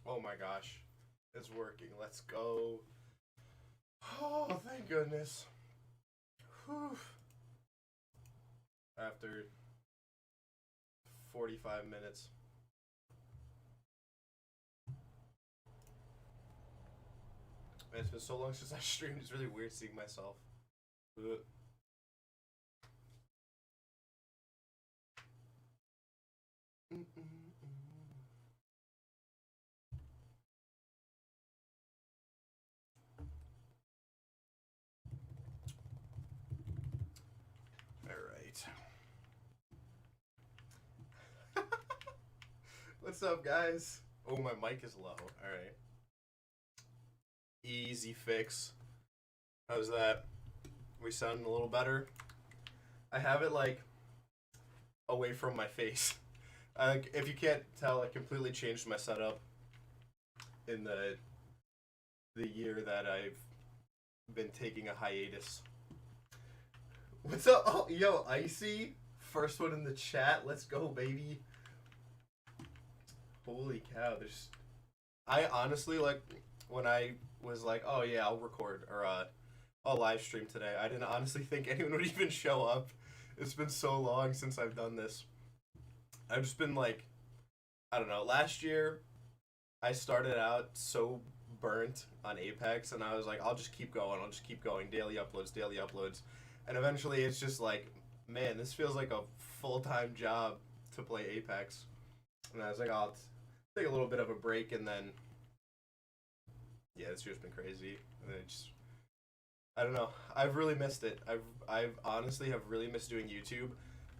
Oh my gosh. It's working. Let's go. Oh, thank goodness. Whew. After 45 minutes. Man, it's been so long since I streamed. It's really weird seeing myself. Ugh. All right. What's up, guys? Oh, my mic is low. All right. Easy fix. How's that? We sounding a little better? I have it like away from my face. If you can't tell, I completely changed my setup in the year that I've been taking a hiatus. What's up? Oh, yo, Icy, first one in the chat. Let's go, baby. Holy cow! There's. I honestly like when I was like, oh yeah, I'll record or I'll live stream today. I didn't honestly think anyone would even show up. It's been so long since I've done this. I've just been like, I don't know. Last year, I started out so burnt on Apex, and I was like, I'll just keep going. I'll just keep going. Daily uploads, and eventually, it's just like, man, this feels like a full time job to play Apex. And I was like, I'll take a little bit of a break, and then yeah, this year's been crazy. And then it just, I don't know. I've really missed it. I've honestly have really missed doing YouTube.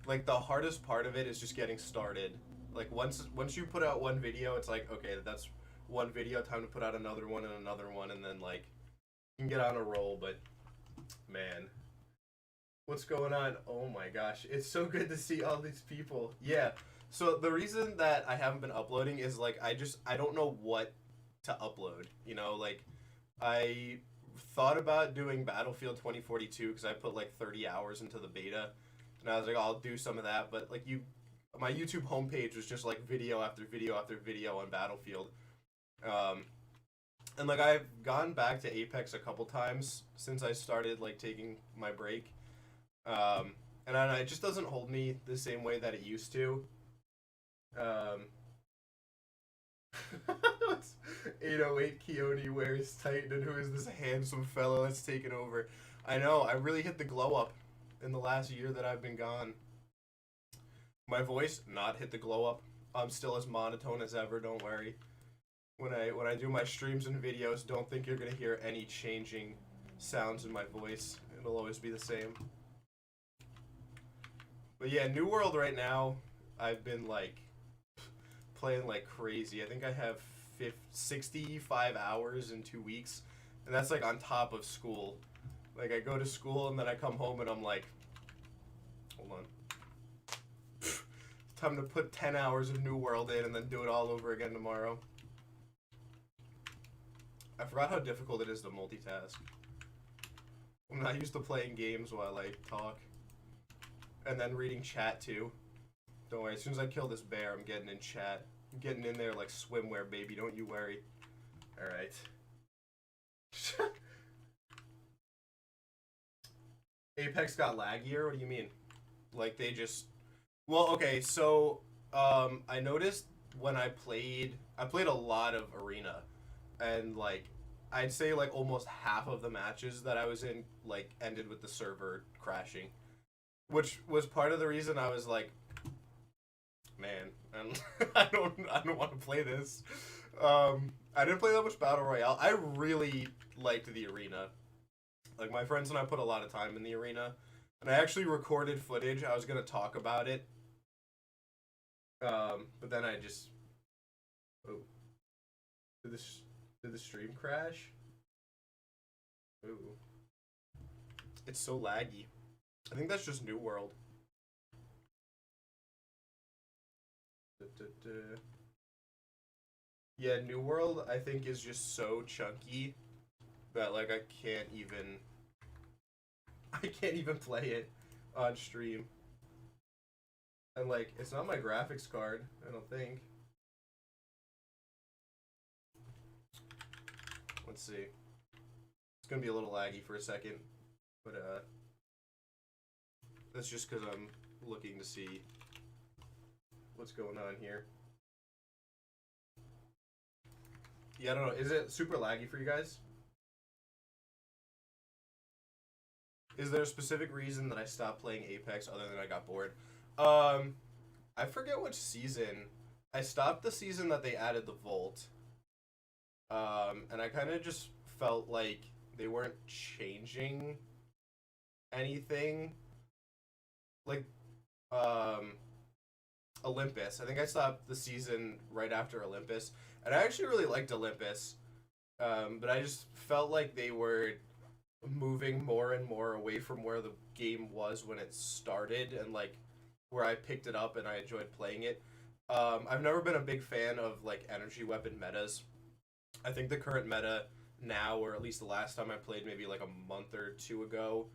Like the hardest part of it is just getting started. Like once you put out one video, it's like okay, that's one video. Time to put out another one, and then like you can get on a roll. But man, what's going on? Oh my gosh, it's so good to see all these people. Yeah. So the reason that I haven't been uploading is like I don't know what to upload. You know, like I thought about doing Battlefield 2042 because I put like 30 hours into the beta, and I was like, oh, I'll do some of that. But like my YouTube homepage was just like video after video after video on Battlefield. Um, and like I've gone back to Apex a couple times since I started like taking my break, and it just doesn't hold me the same way that it used to. Um, 808 Keone wears Titan, and who is this handsome fellow that's taken over? I know, I really hit the glow up in the last year that I've been gone. My voice not hit the glow up. I'm still as monotone as ever. Don't worry. When I do my streams and videos, don't think you're gonna hear any changing sounds in my voice. It'll always be the same. But yeah, New World right now, I've been like playing like crazy. I think I have 65 hours in 2 weeks, and that's like on top of school. Like I go to school and then I come home and I'm like, hold on, time to put 10 hours of New World in and then do it all over again tomorrow. I forgot how difficult it is to multitask. I'm not used to playing games while I talk. And then reading chat too. Don't worry, as soon as I kill this bear, I'm getting in chat. I'm getting in there like swimwear, baby, don't you worry. Alright. Apex got laggier? What do you mean? Like they just well, okay, so I noticed when I played a lot of arena, and like I'd say like almost half of the matches that I was in like ended with the server crashing, which was part of the reason I was like, man, I don't want to play this. I didn't play that much battle royale. I really liked the arena. Like my friends and I put a lot of time in the arena, and I actually recorded footage. I was gonna talk about it, but then I just oh did this did the stream crash? Ooh, it's so laggy. I think that's just New World. Da, da, da. Yeah, New World I think is just so chunky that like I can't even play it on stream. And like it's not my graphics card, I don't think. Let's see. It's gonna be a little laggy for a second, but that's just because I'm looking to see what's going on here. Yeah, I don't know. Is it super laggy for you guys? Is there a specific reason that I stopped playing Apex other than I got bored? I forget which season. I stopped the season that they added the Vault. And I kind of just felt like they weren't changing anything. Like, Olympus. I think I stopped the season right after Olympus. And I actually really liked Olympus. But I just felt like they were moving more and more away from where the game was when it started and like where I picked it up and I enjoyed playing it. I've never been a big fan of like energy weapon metas. I think the current meta now, or at least the last time I played maybe like a month or two ago,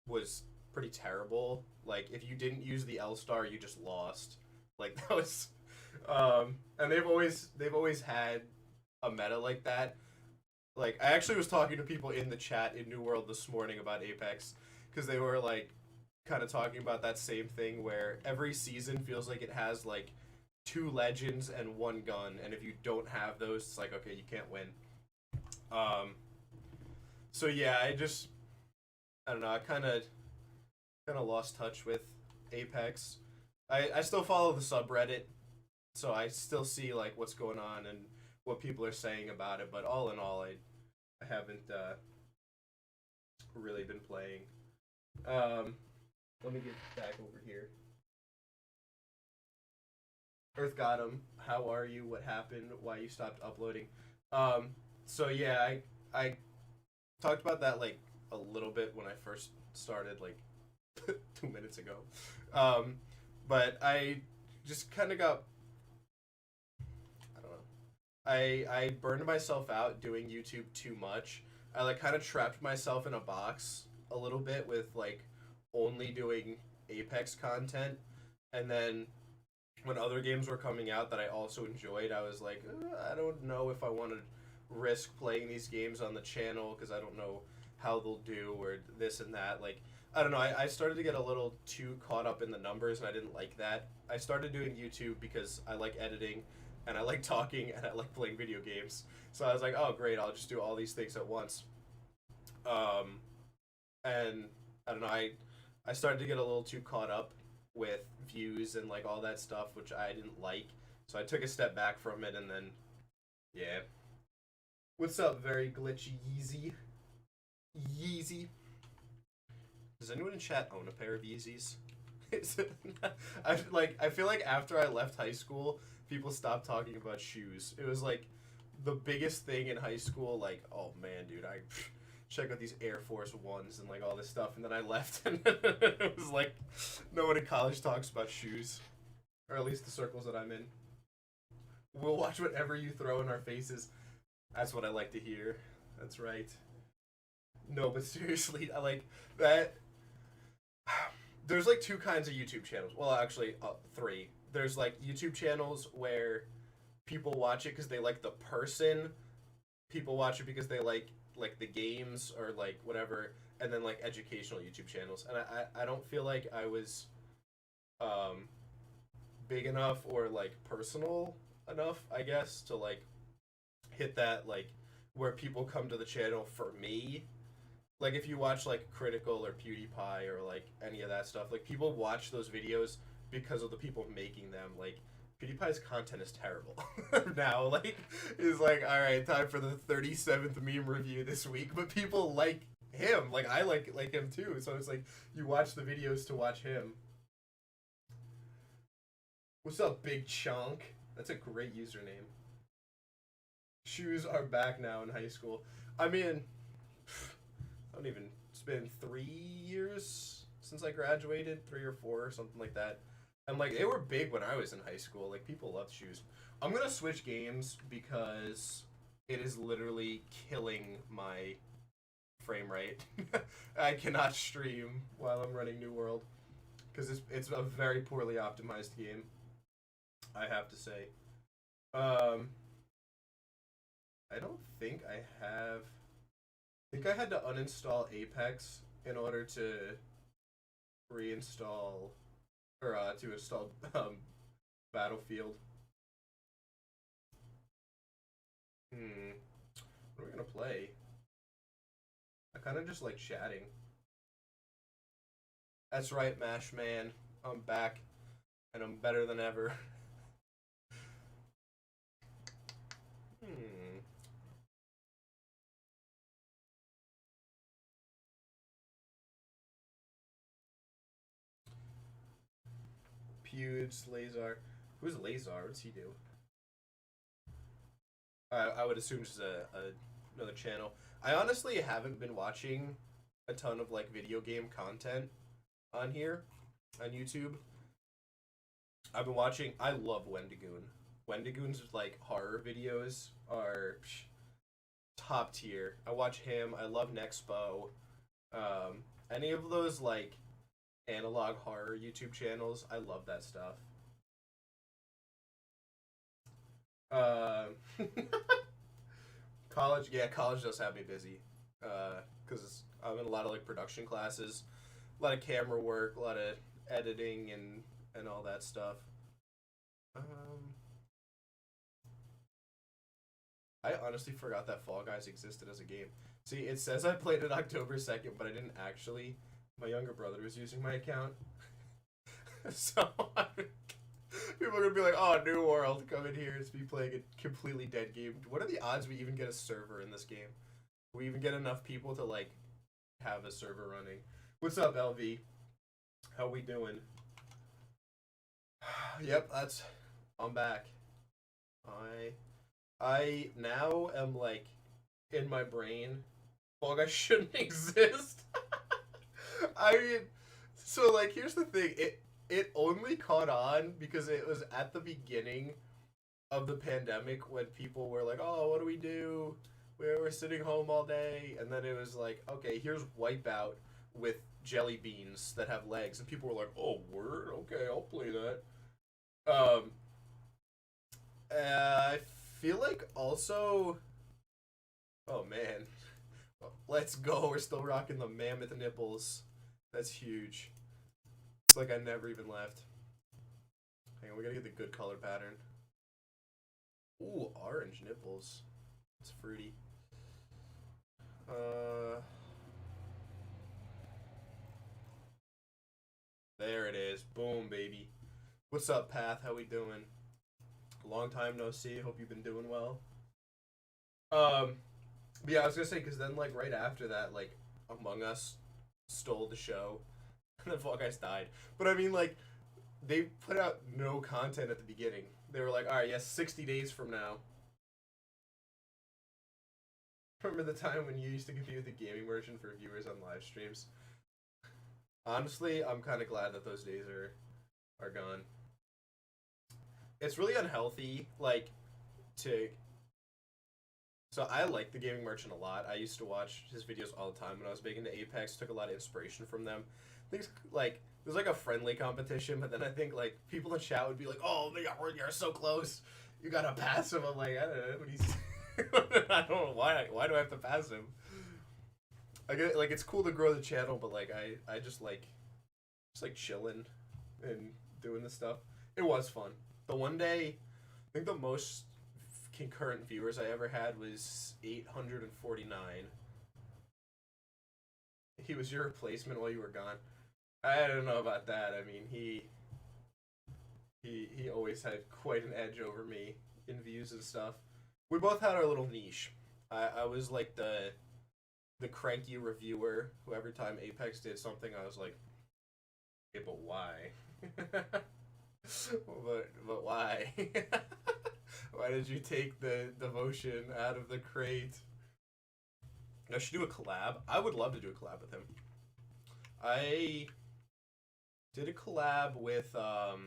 was pretty terrible. Like if you didn't use the L star, you just lost. Like that was and they've always had a meta like that. Like, I actually was talking to people in the chat in New World this morning about Apex, because they were, like, kind of talking about that same thing where every season feels like it has, like, 2 legends and 1 gun, and if you don't have those, it's like, okay, you can't win. So yeah, I don't know, I kind of lost touch with Apex. I still follow the subreddit, so I still see, like, what's going on and what people are saying about it, but all in all, I haven't really been playing. Let me get back over here. Earth got him. How are you? What happened? Why you stopped uploading? So yeah, I talked about that like a little bit when I first started, like 2 minutes ago. But I just kind of got, I burned myself out doing YouTube too much. I like kind of trapped myself in a box a little bit with like only doing Apex content, and then when other games were coming out that I also enjoyed, I was like, I don't know if I want to risk playing these games on the channel because I don't know how they'll do or this and that. Like, I don't know. I started to get a little too caught up in the numbers, and I didn't like that. I started doing YouTube because I like editing, and I like talking, and I like playing video games. So I was like, oh, great, I'll just do all these things at once. And I don't know, I started to get a little too caught up with views and like all that stuff, which I didn't like. So I took a step back from it, and then, yeah. What's up, very glitchy Yeezy? Yeezy. Does anyone in chat own a pair of Yeezys? I feel like after I left high school, people stopped talking about shoes. It was like the biggest thing in high school. Like, oh man, dude, I check out these Air Force Ones and like all this stuff, and then I left, and it was like no one in college talks about shoes, or at least the circles that I'm in. We'll watch whatever you throw in our faces. That's what I like to hear. That's right. No, but seriously, I like that. There's like 2 kinds of YouTube channels. Well, actually, 3. There's like YouTube channels where people watch it because they like the person. People watch it because they like the games or like whatever, and then like educational YouTube channels. And I don't feel like I was big enough or like personal enough, I guess, to like hit that like where people come to the channel for me. Like if you watch like Critical or PewDiePie or like any of that stuff, like people watch those videos because of the people making them. Like PewDiePie's content is terrible now. Like is like, all right, time for the 37th meme review this week, but people like him. Like I like him too. So it's like you watch the videos to watch him. What's up, Big Chunk? That's a great username. Shoes are back now in high school. I mean, I don't even. It's been 3 years since I graduated, 3 or 4, or something like that. And like they were big when I was in high school. Like people loved shoes. I'm gonna switch games because it is literally killing my frame rate. I cannot stream while I'm running New World because it's a very poorly optimized game, I have to say. I don't think I have. I think I had to uninstall Apex in order to reinstall or to install Battlefield. What are we gonna play? I kind of just like chatting. That's right, Mash Man. I'm back, and I'm better than ever. hmm. Pewds, Lazar. Who's Lazar? What's he do? I would assume just another channel. I honestly haven't been watching a ton of like video game content on here on YouTube. I've been watching. I love Wendigoon. Wendigoon's like horror videos are top tier. I watch him. I love Nexpo. Any of those like analog horror YouTube channels, I love that stuff. Uh, college, yeah, college does have me busy. Because I'm in a lot of like production classes, a lot of camera work, a lot of editing and all that stuff. Um, I honestly forgot that Fall Guys existed as a game. See, it says I played it October 2nd, but I didn't actually. My younger brother was using my account, so people are gonna be like, "Oh, New World, come in here. It's me playing a completely dead game." What are the odds we even get a server in this game? We even get enough people to like have a server running. What's up, LV? How we doing? Yep, that's. I'm back. I I now am like in my brain. Fall Guys shouldn't exist. I mean, so like here's the thing. It only caught on because it was at the beginning of the pandemic when people were like, "Oh, what do we do? We're sitting home all day," and then it was like, "Okay, here's Wipeout with jelly beans that have legs," and people were like, "Oh, word, okay, I'll play that." Um, I feel like also, oh man, let's go. We're still rocking the mammoth nipples. That's huge. It's like I never even left. Hang on, we gotta get the good color pattern. Ooh, orange nipples. It's fruity. Uh, there it is. Boom, baby. What's up, Path? How we doing? Long time no see. Hope you've been doing well. Um, but yeah, I was gonna say because then like right after that, like Among Us stole the show, and then Fall Guys died. But I mean, like they put out no content at the beginning. They were like, all right, yes, 60 days from now. Remember the time when you used to compete with the gaming merchant for viewers on live streams? Honestly, I'm kind of glad that those days are gone. It's really unhealthy, like to. So I like the gaming merchant a lot. I used to watch his videos all the time when I was big into Apex. Took a lot of inspiration from them. Things like there's like a friendly competition, but then I think like people in chat would be like, "Oh, you're so close. You gotta pass him." I'm like, I don't know what he's. I don't know why. Why do I have to pass him? I get like it's cool to grow the channel, but like I just like chilling and doing this stuff. It was fun. The one day, I think the most concurrent viewers I ever had was 849. He was your replacement while you were gone. I don't know about that. I mean, he always had quite an edge over me in views and stuff. We both had our little niche. I was like the cranky reviewer who every time Apex did something, I was like, "Yeah, but why? but why? Why did you take the devotion out of the crate?" I should do a collab. I would love to do a collab with him. I did a collab with oh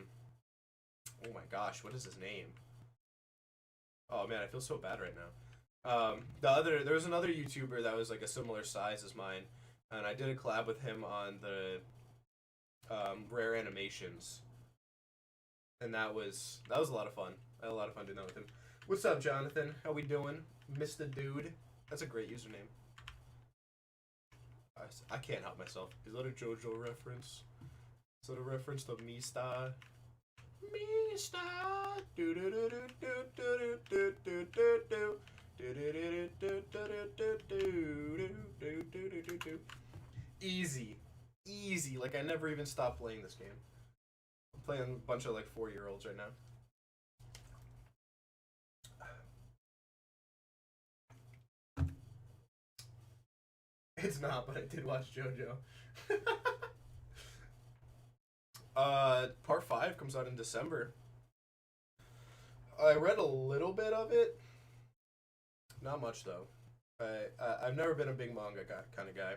my gosh, what is his name? Oh man, I feel so bad right now. There was another YouTuber that was like a similar size as mine, and I did a collab with him on the rare animations, and that was a lot of fun. I had a lot of fun doing that with him. What's up, Jonathan? How we doing? Mr. Dude. That's a great username. I can't help myself. Is that a JoJo reference? Is that a reference to Mista? Mista. Do do do do do do do do do do. Easy. Easy. Like, I never even stopped playing this game. I'm playing a bunch of, like, 4-year-olds right now. It's not, but I did watch JoJo. Part 5 comes out in December. I read a little bit of it. Not much, though. I've never been a big manga kind of guy.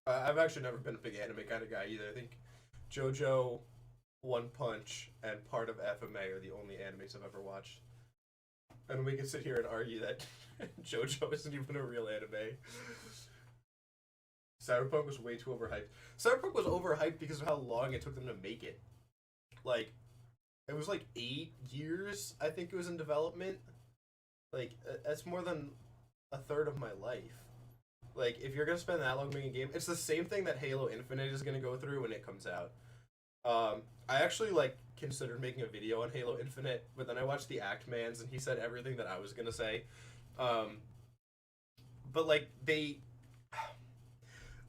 I've actually never been a big anime kind of guy either. I think JoJo, One Punch, and part of FMA are the only animes I've ever watched. And we can sit here and argue that JoJo isn't even a real anime. Cyberpunk was way too overhyped. Cyberpunk was overhyped because of how long it took them to make it. Like, it was like 8 years, I think it was in development. Like, that's more than a third of my life. Like, if you're gonna spend that long making a game, it's the same thing that Halo Infinite is gonna go through when it comes out. I actually, like, considered making a video on Halo Infinite, but then I watched the Act Mans, and he said everything that I was gonna say. But, like,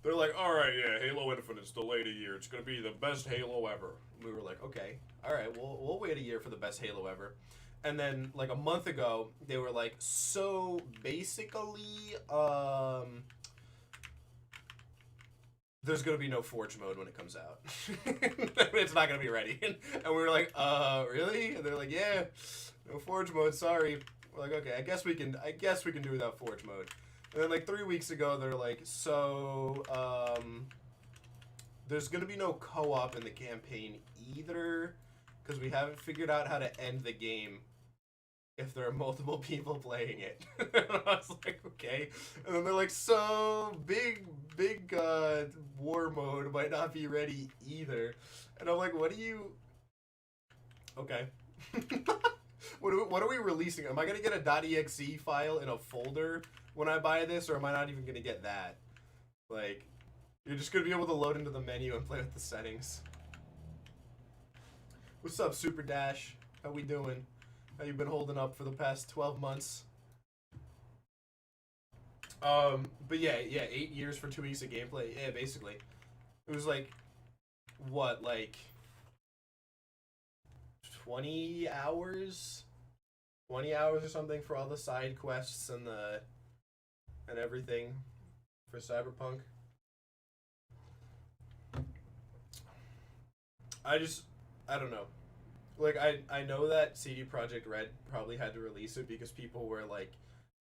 they're like, alright, yeah, Halo Infinite's delayed a year. It's going to be the best Halo ever. We were like, okay, alright, we'll wait a year for the best Halo ever. And then, like, a month ago, they were like, so, basically, there's going to be no Forge mode when it comes out. It's not going to be ready. And we were like, really? And they're like, yeah, no Forge mode, sorry. We're like, okay, I guess we can do without Forge mode. And then, like, 3 weeks ago, they're like, so, there's going to be no co-op in the campaign either, because we haven't figured out how to end the game if there are multiple people playing it. And I was like, okay. And then they're like, so, big, war mode might not be ready either. And I'm like, what do you... Okay. What are we releasing? Am I going to get a .exe file in a folder when I buy this, or am I not even going to get that? Like, you're just going to be able to load into the menu and play with the settings. What's up, Super Dash? How we doing? How you been holding up for the past 12 months? But yeah, 8 years for 2 weeks of gameplay. Yeah, basically. It was like, what, like 20 hours? 20 hours or something for all the side quests and everything for Cyberpunk. I don't know. Like, I know that CD Projekt Red probably had to release it because people were, like,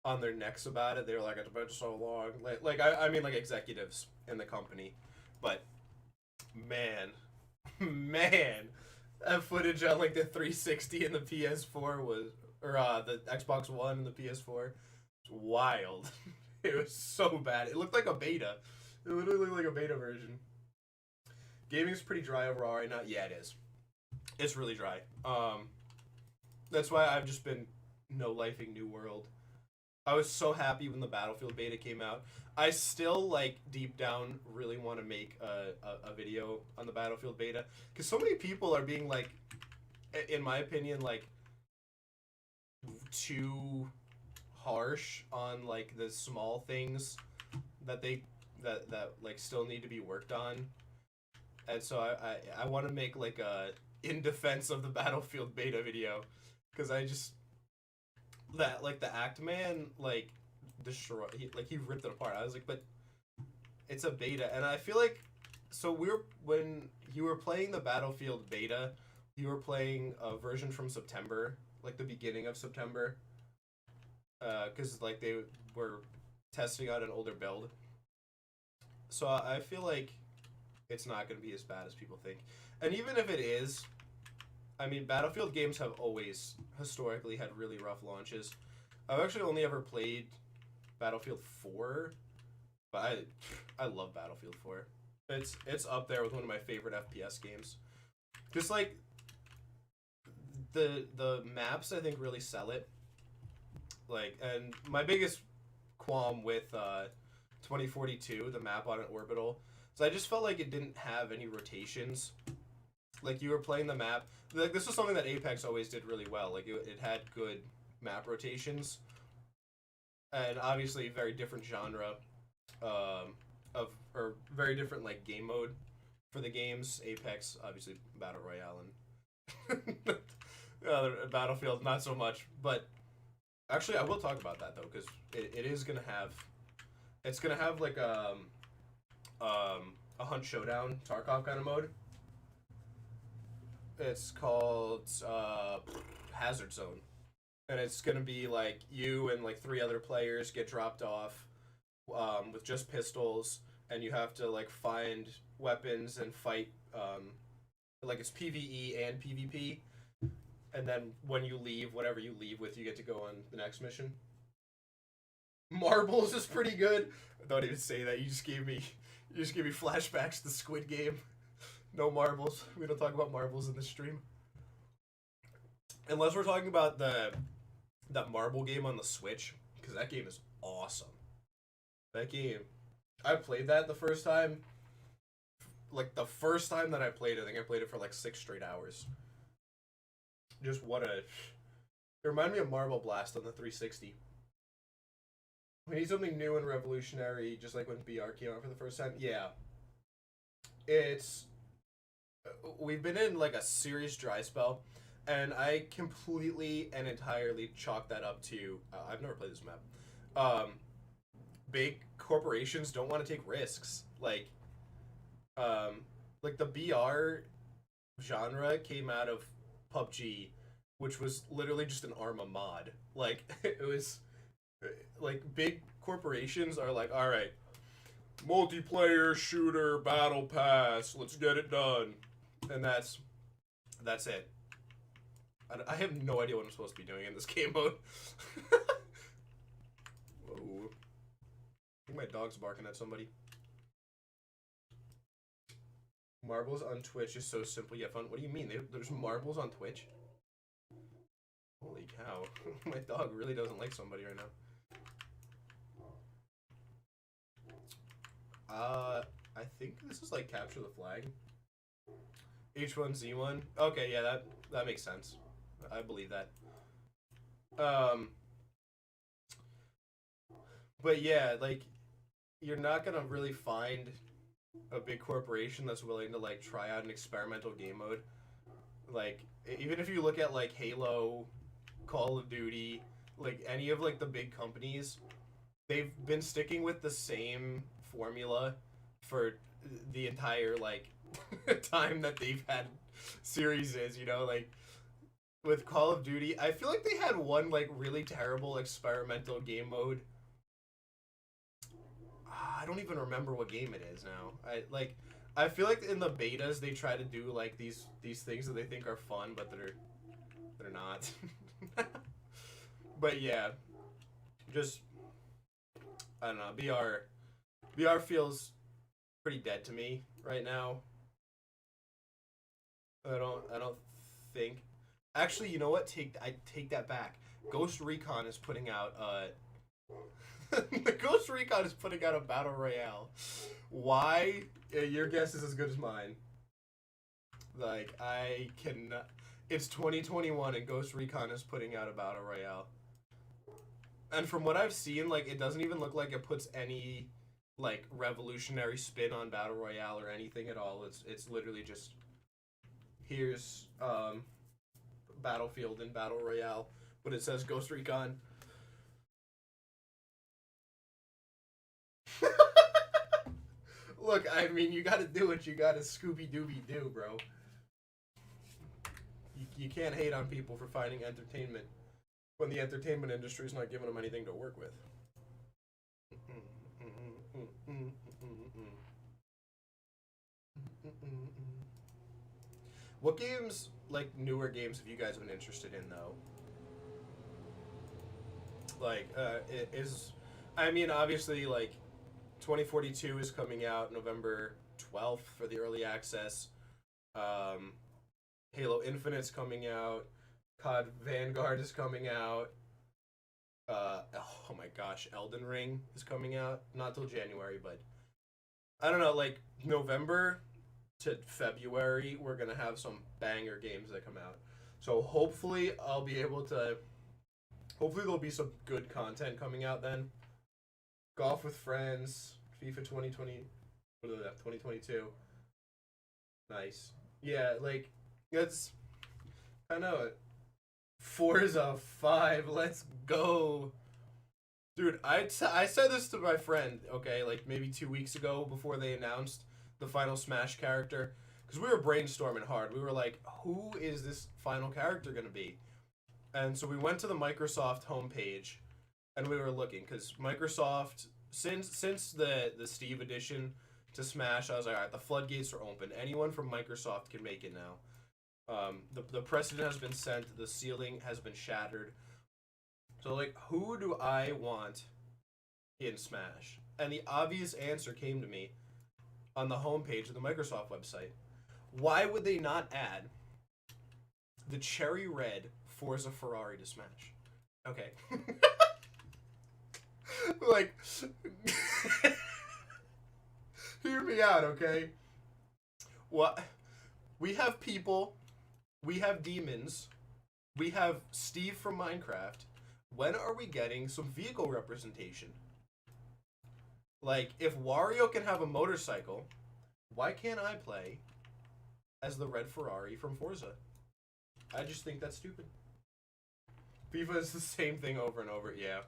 on their necks about it. They were like, it's been so long. I mean, like, executives in the company. But, man, that footage on, like, the 360 and the PS4 was, or the Xbox One and the PS4 was wild. It was so bad. It looked like a beta. It literally looked like a beta version. Gaming's pretty dry overall right now. Yeah, it is. It's really dry. That's why I've just been no-lifing New World. I was so happy when the Battlefield beta came out. I still, like, deep down really want to make a video on the Battlefield beta. Because so many people are being, like, in my opinion, like, too harsh on, like, the small things that like, still need to be worked on. And so I want to make, like, a in defense of the Battlefield beta video. Because I just... That, like, the Act Man, like, he ripped it apart. I was like, but it's a beta. And I feel like... So when you were playing the Battlefield beta, you were playing a version from September. Like, the beginning of September. Because, like, they were testing out an older build. So I feel like it's not going to be as bad as people think. And even if it is, I mean, Battlefield games have always historically had really rough launches. I've actually only ever played Battlefield 4, but I love Battlefield 4. It's up there with one of my favorite FPS games. Just, like, the maps, I think, really sell it. Like, and my biggest qualm with 2042, the map on an orbital, so I just felt like it didn't have any rotations. Like you were playing the map. Like this was something that Apex always did really well. Like it had good map rotations, and obviously very different genre of or very different like game mode for the games. Apex, obviously battle royale, and Battlefield not so much. But actually, I will talk about that though because it is gonna have it's gonna have like a hunt showdown Tarkov kind of mode. It's called Hazard Zone, and it's gonna be like you and like three other players get dropped off with just pistols, and you have to like find weapons and fight. Like it's PVE and PvP, and then when you leave, whatever you leave with, you get to go on the next mission. Marbles is pretty good. Don't even say that. You just gave me flashbacks to the Squid Game. No marbles. We don't talk about marbles in this stream. Unless we're talking about that marble game on the Switch, because that game is awesome. That game, I played that the first time. Like the first time that I played it, I think I played it for like 6 straight hours. Just what a. It reminded me of Marble Blast on the 360. We need something new and revolutionary, just like when BR came out for the first time. Yeah, it's we've been in like a serious dry spell, and I completely and entirely chalk that up to I've never played this map. Um, Big corporations don't want to take risks. Like the BR genre came out of PUBG, which was literally just an Arma mod. Like it was like big corporations are like, all right, multiplayer shooter battle pass, let's get it done, and that's it. I have no idea what I'm supposed to be doing in this game mode. Whoa. I think my dog's barking at somebody. Marbles on Twitch is so simple yet fun. What do you mean? There's marbles on Twitch? Holy cow. My dog really doesn't like somebody right now. I think this is like capture the flag. H1Z1. Okay, yeah, that makes sense. I believe that. But yeah, like you're not gonna really find a big corporation that's willing to like try out an experimental game mode. Like even if you look at like Halo, Call of Duty, like any of like the big companies, they've been sticking with the same formula for the entire like time that they've had series is, you know, like with Call of Duty, I feel like they had one like really terrible experimental game mode. I don't even remember what game it is now. I feel like in the betas they try to do like these things that they think are fun, but they're not. But yeah, just I don't know. BR feels pretty dead to me right now. I don't think. Actually, you know what? I take that back. Ghost Recon is putting out the Ghost Recon is putting out a battle royale. Why? Your guess is as good as mine. Like I cannot. It's 2021 and Ghost Recon is putting out a battle royale. And from what I've seen, like it doesn't even look like it puts any like revolutionary spin on battle royale or anything at all. It's literally just here's Battlefield and battle royale, but it says Ghost Recon. Look, I mean, you got to do what you got to Scooby Dooby do, bro. You can't hate on people for finding entertainment when the entertainment industry is not giving them anything to work with. What games, like newer games, have you guys been interested in though? Like, I mean, obviously, like 2042 is coming out November 12th for the early access. Um, Halo Infinite's coming out. COD Vanguard is coming out. Oh my gosh, Elden Ring is coming out not till January, but I don't know, like November to February, we're gonna have some banger games that come out. So hopefully I'll be able to. Hopefully there'll be some good content coming out then. Golf with Friends, FIFA 2020, 2022. Nice. Yeah, like that's I know it. Forza 5, let's go. Dude, I said this to my friend, okay, like maybe 2 weeks ago before they announced the final Smash character. Because we were brainstorming hard. We were like, who is this final character going to be? And so we went to the Microsoft homepage and we were looking. Because Microsoft, since the Steve edition to Smash, I was like, all right, the floodgates are open. Anyone from Microsoft can make it now. The precedent has been set, the ceiling has been shattered. So, like, who do I want in Smash? And the obvious answer came to me on the homepage of the Microsoft website. Why would they not add the cherry red Forza Ferrari to Smash? Okay. Like, hear me out, okay? What? We have people, we have demons, we have Steve from Minecraft. When are we getting some vehicle representation? Like, if Wario can have a motorcycle, why can't I play as the red Ferrari from Forza? I just think that's stupid. FIFA is the same thing over and over, yeah.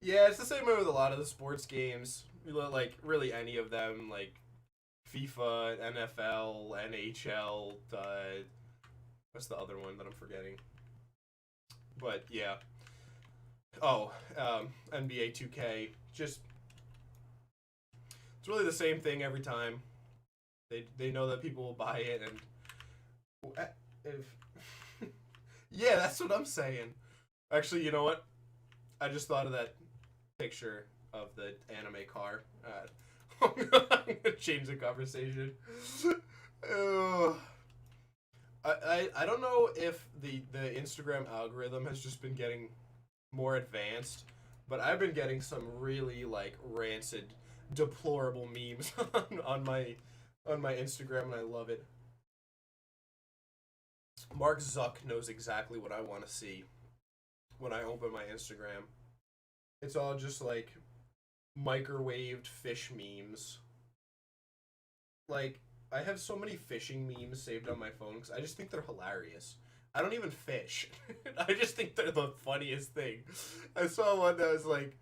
Yeah, it's the same way with a lot of the sports games. Like, really any of them, like FIFA, NFL, NHL, what's the other one that I'm forgetting? But, yeah. Oh, NBA 2K. Just, it's really the same thing every time. They know that people will buy it, and if yeah, that's what I'm saying. Actually, you know what? I just thought of that picture of the anime car. I'm gonna change the conversation. I don't know if the Instagram algorithm has just been getting more advanced, but I've been getting some really like rancid, deplorable memes on my Instagram, and I love it. Mark Zuck knows exactly what I want to see when I open my Instagram. It's all just like microwaved fish memes. Like, I have so many fishing memes saved on my phone because I just think they're hilarious. I don't even fish. I just think they're the funniest thing. I saw one that was like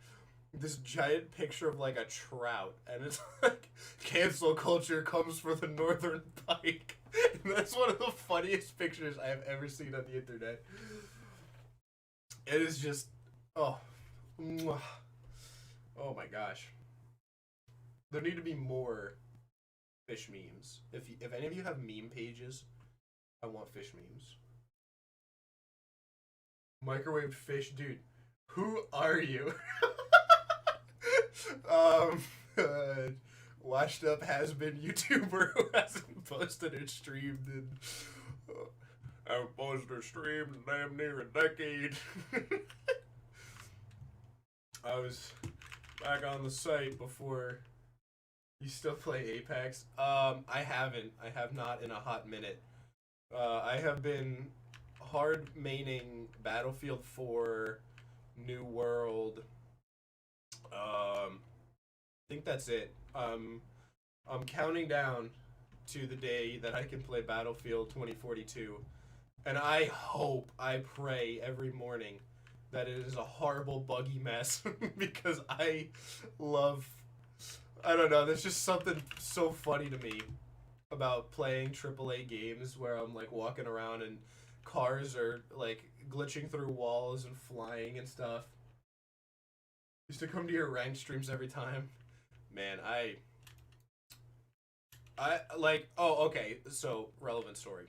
this giant picture of like a trout, and it's like cancel culture comes for the northern pike. And that's one of the funniest pictures I have ever seen on the internet. It is just, oh, mwah. Oh my gosh. There need to be more fish memes. If any of you have meme pages, I want fish memes. Microwaved fish, dude. Who are you? um, uh, Washed up has been YouTuber who hasn't posted or streamed in. I haven't posted or streamed in damn near a decade. I was back on the site before. You still play Apex? I haven't. I have not in a hot minute. I have been hard maining Battlefield 4, New World. I think that's it. I'm counting down to the day that I can play Battlefield 2042, and I hope, I pray every morning that it is a horrible, buggy mess because I love. I don't know. There's just something so funny to me about playing AAA games where I'm like walking around and cars are like glitching through walls and flying and stuff. Used to come to your ranked streams every time. Man, I like. Oh, okay. So relevant story.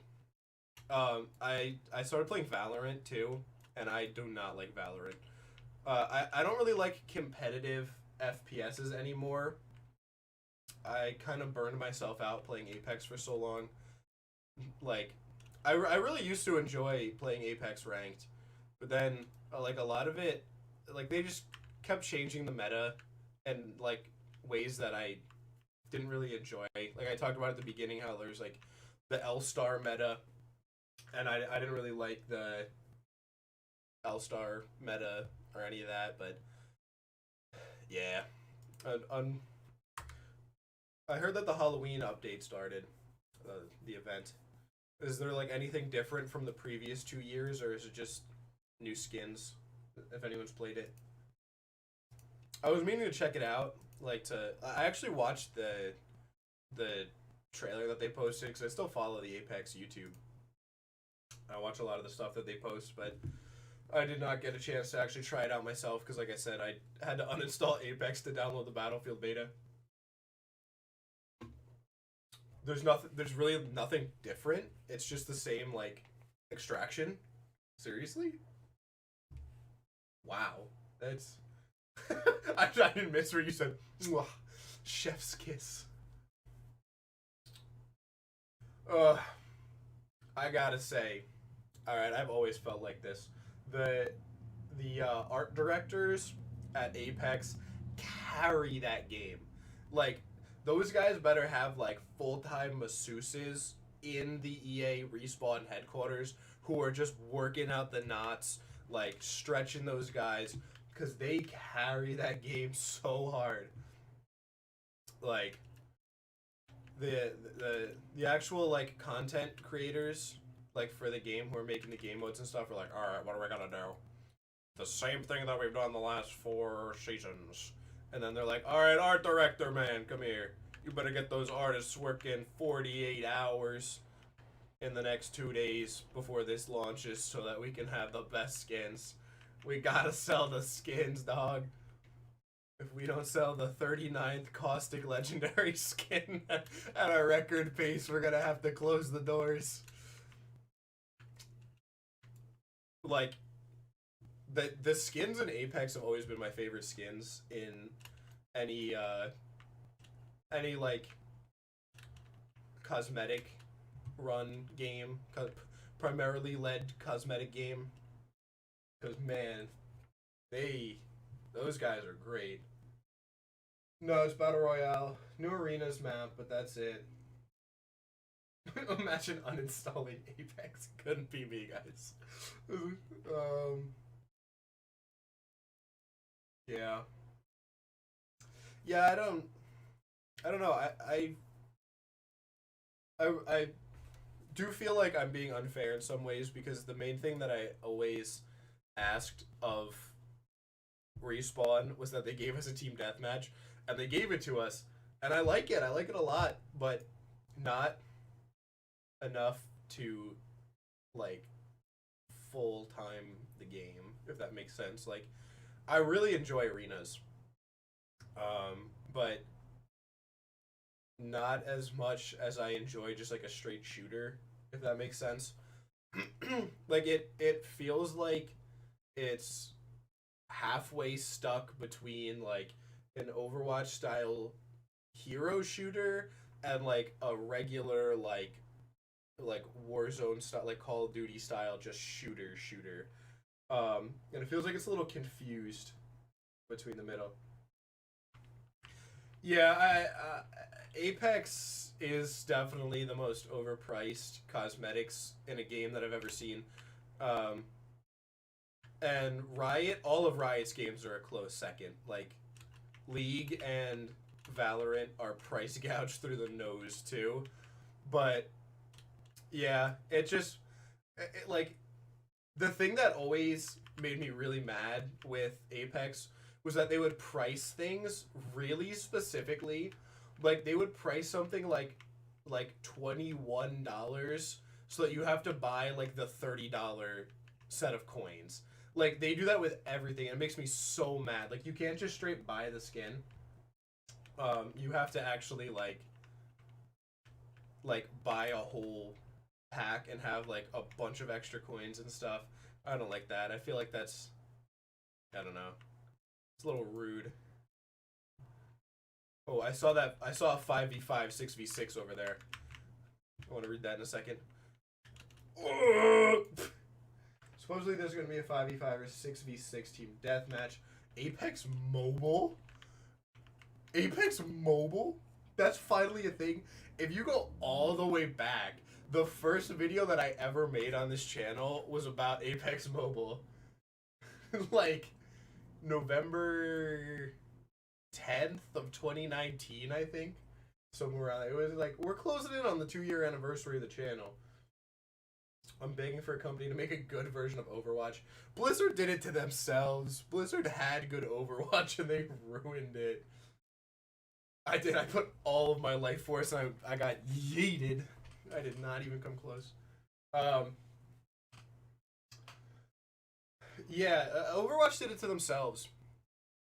I started playing Valorant too, and I do not like Valorant. I don't really like competitive FPSs anymore. I kind of burned myself out playing Apex for so long. Like, I really used to enjoy playing Apex ranked, but then like a lot of it, like they just kept changing the meta and like ways that I didn't really enjoy. Like I talked about at the beginning how there's like the L Star meta, and I didn't really like the L Star meta or any of that, but yeah. I heard that the Halloween update started, the event. Is there like anything different from the previous 2 years, or is it just new skins? If anyone's played it, I was meaning to check it out. I actually watched the trailer that they posted because I still follow the Apex YouTube. I watch a lot of the stuff that they post, but I did not get a chance to actually try it out myself because, like I said, I had to uninstall Apex to download the Battlefield beta. There's nothing. There's really nothing different. It's just the same like extraction. Seriously? Wow, that's. I didn't miss where you said, chef's kiss. I gotta say, all right, I've always felt like this. The art directors at Apex carry that game. Like those guys better have like full-time masseuses in the EA Respawn headquarters who are just working out the knots, like stretching those guys because they carry that game so hard. Like the actual like content creators like for the game who are making the game modes and stuff are like, all right, what are we gonna do? The same thing that we've done the last 4 seasons. And then they're like, all right, art director man, come here. You better get those artists working 48 hours in the next 2 days before this launches so that we can have the best skins. We gotta sell the skins, dog. If we don't sell the 39th Caustic Legendary skin at a record pace, we're gonna have to close the doors. Like, the skins in Apex have always been my favorite skins in any like cosmetic run game, primarily led cosmetic game. Because man, those guys are great. No, it's Battle Royale. New Arenas map, but that's it. Imagine uninstalling Apex. Couldn't be me, guys. Yeah. Yeah, I don't know. I do feel like I'm being unfair in some ways because the main thing that I always asked of Respawn was that they gave us a team deathmatch, and they gave it to us, and I like it. I like it a lot, but not enough to like full time the game, if that makes sense. Like, I really enjoy arenas, but not as much as I enjoy just like a straight shooter, if that makes sense. Like it feels like it's halfway stuck between like an Overwatch style hero shooter and like a regular like Warzone style, like Call of Duty style, just shooter. And it feels like it's a little confused between the middle. Yeah, Apex is definitely the most overpriced cosmetics in a game that I've ever seen. Um, and Riot, all of Riot's games are a close second. Like League and Valorant are price gouged through the nose too. But yeah, like the thing that always made me really mad with Apex was that they would price things really specifically. Like they would price something like $21 so that you have to buy like the $30 set of coins. Like they do that with everything. It makes me so mad. Like you can't just straight buy the skin. You have to actually like buy a whole pack and have like a bunch of extra coins and stuff. I don't like that. I feel like that's, I don't know. It's a little rude. Oh, I saw that. I saw a 5v5, 6v6 over there. I want to read that in a second. It's Supposedly there's going to be a 5v5 or 6v6 team deathmatch. Apex Mobile? Apex Mobile? That's finally a thing. If you go all the way back, the first video that I ever made on this channel was about Apex Mobile. Like, November 10th of 2019, I think. Somewhere around there. It was like, we're closing in on the 2-year anniversary of the channel. I'm begging for a company to make a good version of Overwatch. Blizzard did it to themselves. Blizzard had good Overwatch and they ruined it. I did. I put all of my life force and I got yeeted. I did not even come close. Yeah, Overwatch did it to themselves.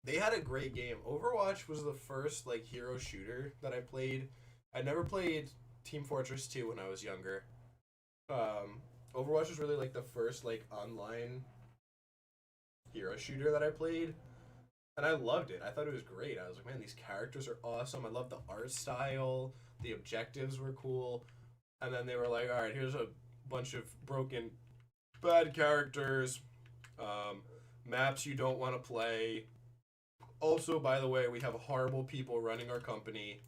They had a great game. Overwatch was the first like hero shooter that I played. I never played Team Fortress 2 when I was younger. Overwatch was really like the first like online hero shooter that I played, and I loved it. I thought it was great. I was like, man, these characters are awesome. I love the art style. The objectives were cool. And then they were like, all right, here's a bunch of broken, bad characters, maps you don't want to play. Also, by the way, we have horrible people running our company,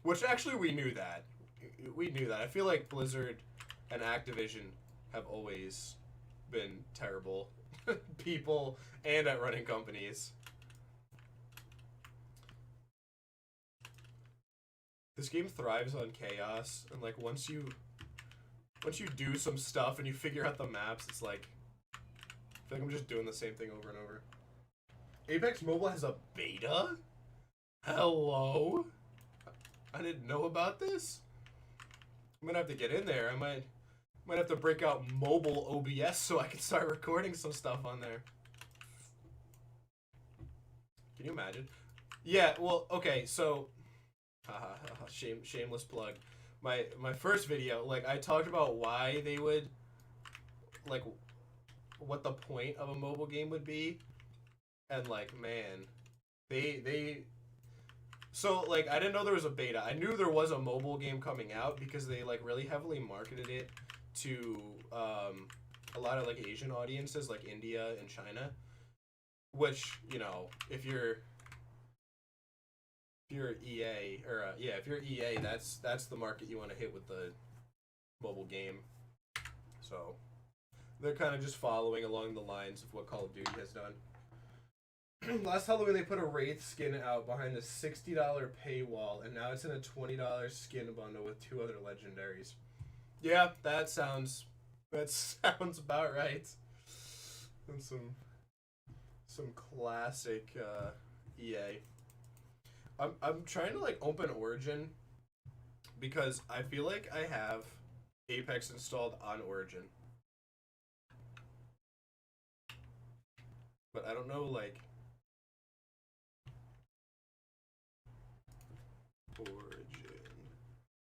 which actually we knew that. We knew that. I feel like Blizzard and Activision have always been terrible people and at running companies. This game thrives on chaos, and like once you do some stuff and you figure out the maps, it's like I feel like I'm just doing the same thing over and over. Apex Mobile has a beta? Hello? I didn't know about this. I'm gonna have to get in there. I might have to break out mobile OBS so I can start recording some stuff on there. Can you imagine? Yeah, well, okay, so shameless plug. My first video, like I talked about why they would like what the point of a mobile game would be. And like, man, they so like I didn't know there was a beta. I knew there was a mobile game coming out because they like really heavily marketed it to a lot of like Asian audiences like India and China, which, you know, if you're EA or if you're EA, that's the market you want to hit with the mobile game. So they're kind of just following along the lines of what Call of Duty has done. Last Halloween they put a Wraith skin out behind the $60 paywall, and now it's in a $20 skin bundle with 2 other legendaries. Yeah, that sounds about right. And some classic EA. I'm trying to like open Origin because I feel like I have Apex installed on Origin. But I don't know, like, Origin.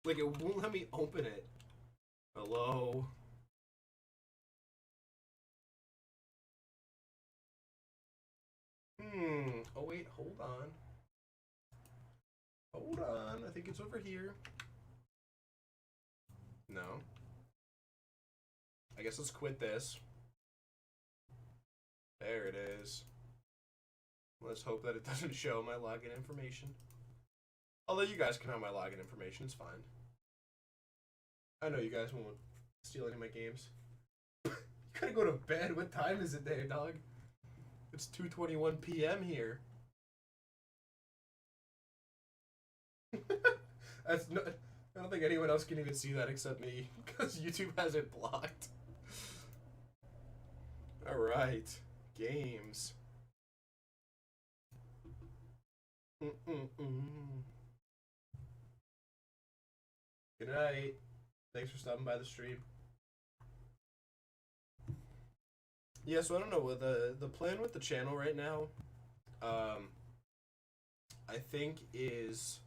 Like, it won't let me open it. Hello? Oh, wait, hold on. Hold on. I think it's over here. No. I guess let's quit this. There it is. Let's hope that it doesn't show my login information. Although you guys can have my login information, it's fine. I know you guys won't steal any of my games. You gotta go to bed. What time is it there, dog? It's 2:21 p.m. here. That's no, I don't think anyone else can even see that except me, because YouTube has it blocked. Alright. Games. Good night. Thanks for stopping by the stream. Yeah, so I don't know what the plan with the channel right now. I think is.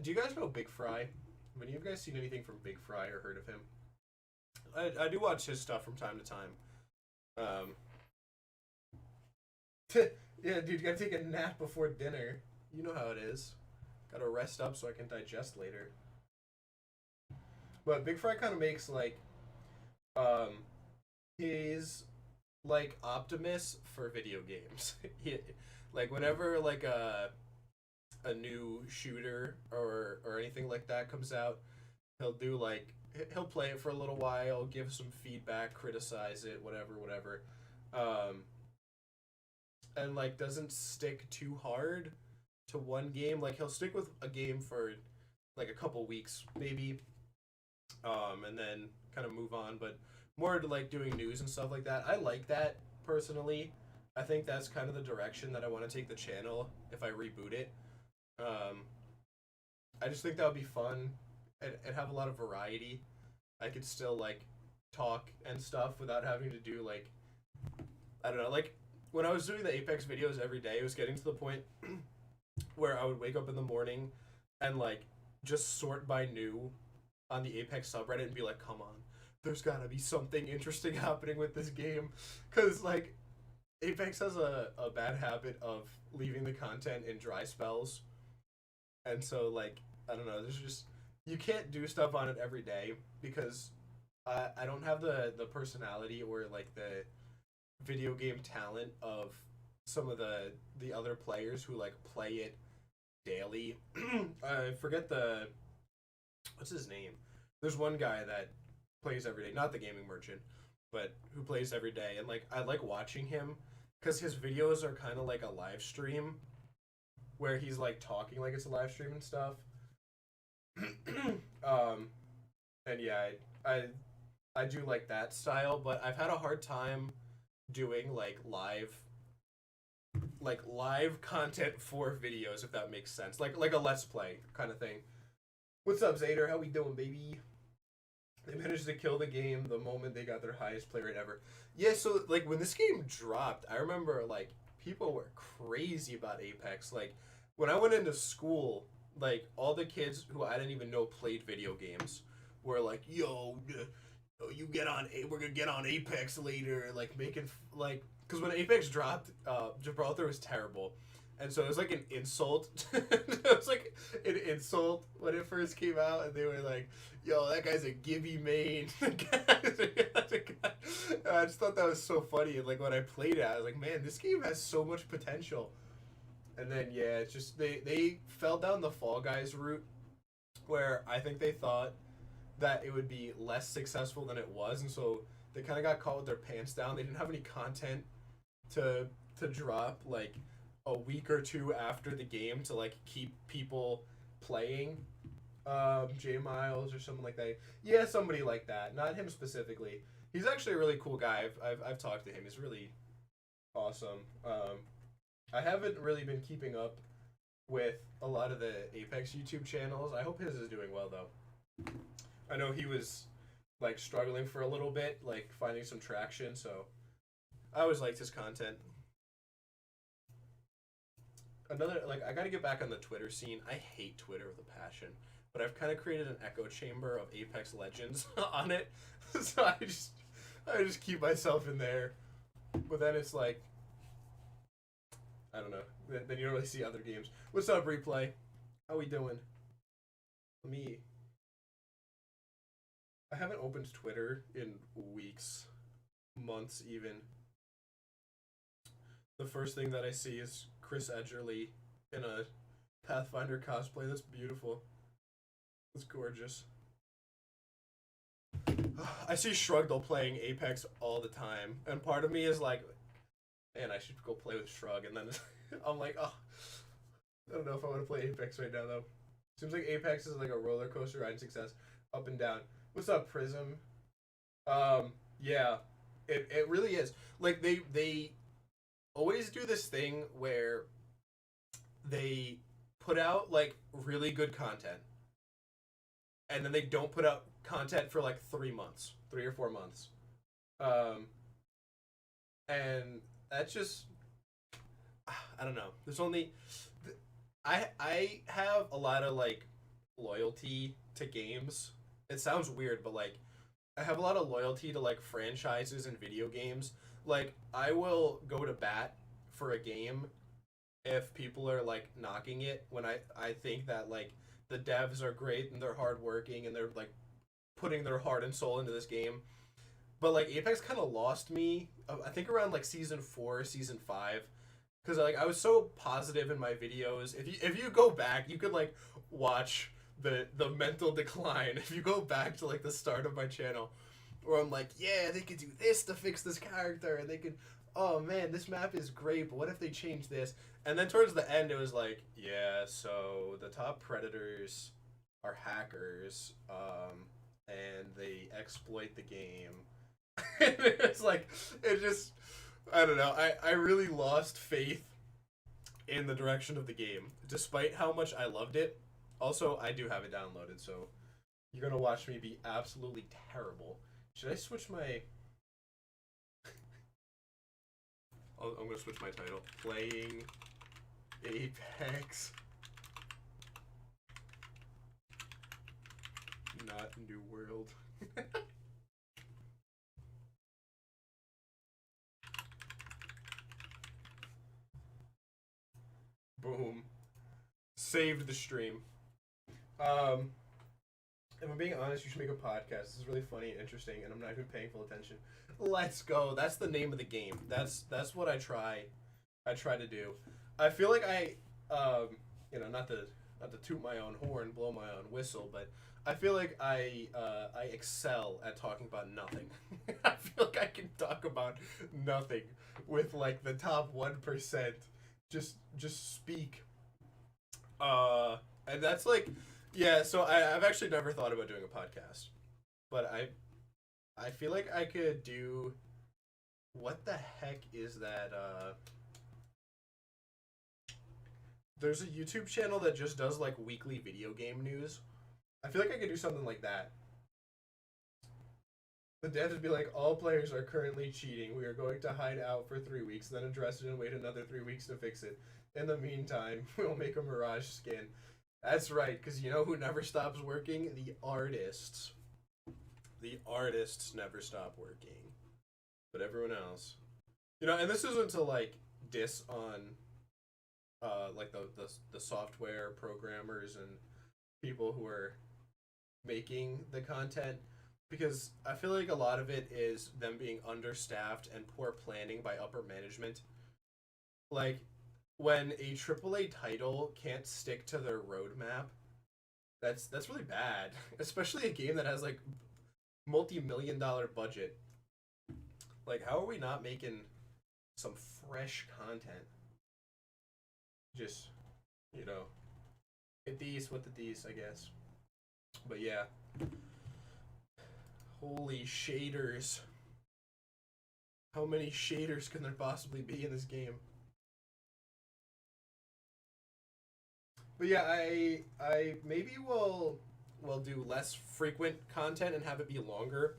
Do you guys know Big Fry? Have any of you guys seen anything from Big Fry or heard of him? I do watch his stuff from time to time. Yeah, dude, you gotta take a nap before dinner. You know how it is. Gotta rest up so I can digest later. But Big Fry kind of makes like, He's like Optimus for video games. he, like whenever like a new shooter or anything like that comes out, he'll do like he'll play it for a little while, give some feedback, criticize it, whatever. Um, and like doesn't stick too hard to one game. Like he'll stick with a game for like a couple weeks maybe, and then kind of move on. But more to like doing news and stuff like that. I like that personally. I think that's kind of the direction that I want to take the channel if I reboot it. Um, I just think that would be fun and have a lot of variety. I could still like talk and stuff without having to do like I don't know, like when I was doing the Apex videos every day, it was getting to the point where I would wake up in the morning and like just sort by new on the Apex subreddit and be like, come on, there's gotta be something interesting happening with this game. Because like Apex has a bad habit of leaving the content in dry spells. And so like I don't know, there's just you can't do stuff on it every day because I don't have the personality or like the video game talent of some of the other players who like play it daily. I forget the what's his name. There's one guy that plays every day, not the gaming merchant, but who plays every day, and like I like watching him because his videos are kind of like a live stream where he's like talking like it's a live stream and stuff. um, and yeah, I do like that style, but I've had a hard time doing like live content for videos, if that makes sense. Like a let's play kind of thing. What's up, Zader? How we doing, baby? They managed to kill the game the moment they got their highest play rate ever. Yeah, so like when this game dropped, I remember like people were crazy about Apex. Like when I went into school, like all the kids who I didn't even know played video games were like, "Yo, you get on, we're gonna get on Apex later." Like making like because when Apex dropped, Gibraltar was terrible. And so it was like an insult. It was like an insult when it first came out, and they were like, "Yo, that guy's a Gibby main." I just thought that was so funny. And like when I played it, I was like, "Man, this game has so much potential." And then yeah, it's just they fell down the Fall Guys route, where I think they thought that it would be less successful than it was, and so they kind of got caught with their pants down. They didn't have any content to drop like a week or two after the game to like keep people playing. J Miles or someone like that. Yeah, somebody like that. Not him specifically. He's actually a really cool guy. I've talked to him. He's really awesome. I haven't really been keeping up with a lot of the Apex YouTube channels. I hope his is doing well though. I know he was like struggling for a little bit, like finding some traction. So I always liked his content. Another like I got to get back on the Twitter scene. I hate Twitter with a passion, but I've kind of created an echo chamber of Apex Legends on it. So I just keep myself in there. But then it's like I don't know. Then you don't really see other games. What's up, Replay? How we doing? Me. I haven't opened Twitter in weeks, months even. The first thing that I see is Chris Edgerly in a Pathfinder cosplay. That's beautiful. That's gorgeous. I see Shrugdle playing Apex all the time, and part of me is like, man, I should go play with Shrug, and then I'm like, oh, I don't know if I want to play Apex right now, though. Seems like Apex is like a roller coaster ride in success, up and down. What's up, Prism? Yeah, it really is. Like, they always do this thing where they put out, like, really good content, and then they don't put out content for, like, 3 months. 3 or 4 months. And that's just I don't know. There's only I have a lot of like loyalty to games. It sounds weird, but like I have a lot of loyalty to like franchises and video games. Like I will go to bat for a game if people are like knocking it when I think that like the devs are great and they're hardworking and they're like putting their heart and soul into this game. But like Apex kind of lost me. I think around like season 4, season 5, because like I was so positive in my videos. If you go back, you could like watch the mental decline. If you go back to like the start of my channel, where I'm like, yeah, they could do this to fix this character, and they could, oh man, this map is great, but what if they change this? And then towards the end, it was like, yeah, so the top predators are hackers, and they exploit the game. It's like, it just, I don't know. I really lost faith in the direction of the game, despite how much I loved it. Also, I do have it downloaded, so you're gonna watch me be absolutely terrible. Should I switch my? I'm gonna switch my title. Playing Apex, not New World. Boom. Saved the stream. If I'm being honest, you should make a podcast. This is really funny and interesting, and I'm not even paying full attention. Let's go. That's the name of the game. That's what I try to do. I feel like not to toot my own horn, blow my own whistle, but I feel like I excel at talking about nothing. I feel like I can talk about nothing with like the top 1%. Just speak. And that's like, yeah. So I've actually never thought about doing a podcast, but I feel like I could do. What the heck is that? There's a YouTube channel that just does like weekly video game news. I feel like I could do something like that. The devs would be like, all players are currently cheating. We are going to hide out for 3 weeks, then address it and wait another 3 weeks to fix it. In the meantime, we'll make a Mirage skin. That's right, because you know who never stops working? The artists. The artists never stop working. But everyone else. You know, and this isn't to, like, diss on, like, the software programmers and people who are making the content, because I feel like a lot of it is them being understaffed and poor planning by upper management. Like, when a AAA title can't stick to their roadmap, that's really bad. Especially a game that has like multi-million-dollar budget. Like, how are we not making some fresh content? Just, you know, with the these, I guess. But yeah. Holy shaders. How many shaders can there possibly be in this game? But yeah, I maybe will do less frequent content and have it be longer.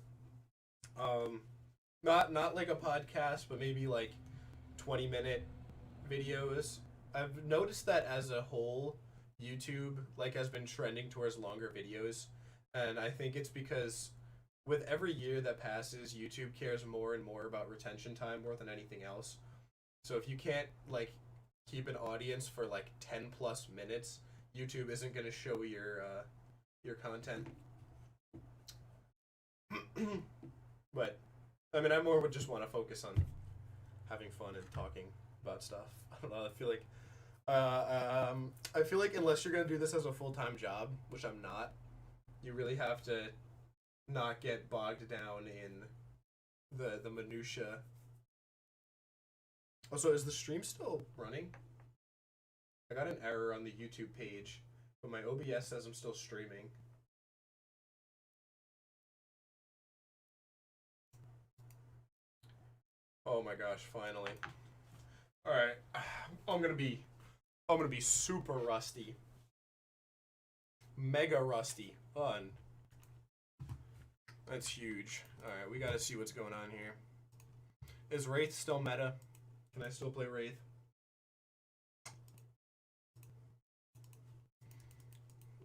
Not like a podcast, but maybe like 20-minute videos. I've noticed that as a whole, YouTube like has been trending towards longer videos, and I think it's because with every year that passes, YouTube cares more and more about retention time more than anything else. So if you can't like keep an audience for like 10 plus minutes, YouTube isn't going to show your content. But I mean, I more would just want to focus on having fun and talking about stuff. I don't know. I feel like unless you're going to do this as a full-time job, which I'm not, you really have to not get bogged down in the minutia. Also, is the stream still running? I got an error on the YouTube page, but my OBS says I'm still streaming. Oh my gosh, finally. Alright. I'm gonna be super rusty. Mega rusty. Fun. That's huge. Alright, we gotta see what's going on here. Is Wraith still meta? Can I still play Wraith?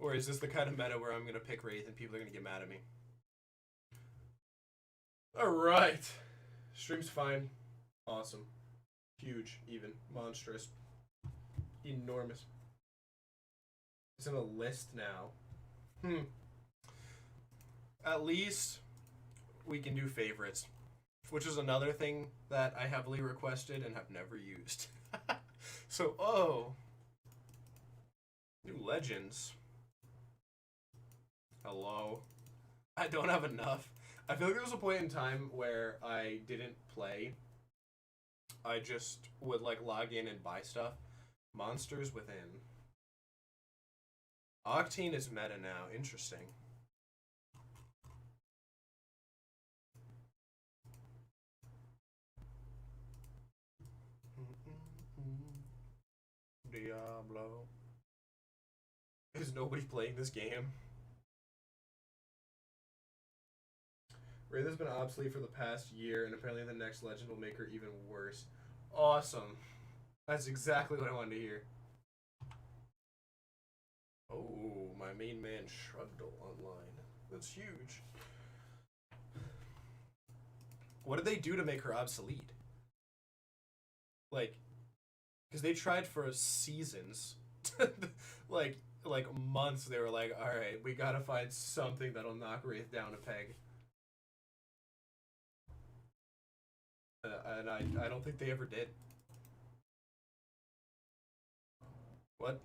Or is this the kind of meta where I'm gonna pick Wraith and people are gonna get mad at me? Alright. Stream's fine. Awesome. Huge, even. Monstrous. Enormous. It's in a list now. At least we can do favorites, which is another thing that I heavily requested and have never used. So, new legends. Hello. I don't have enough. I feel like there was a point in time where I didn't play. I just would like log in and buy stuff. Monsters Within. Octane is meta now. Interesting. Diablo. Is nobody playing this game? Wraith has been obsolete for the past year, and apparently the next legend will make her even worse. Awesome. That's exactly what I wanted to hear. Oh, my main man Shrugdle online. That's huge. What did they do to make her obsolete? Like, because they tried for seasons. like months, they were like, alright, we gotta find something that'll knock Wraith down a peg. And I don't think they ever did. What?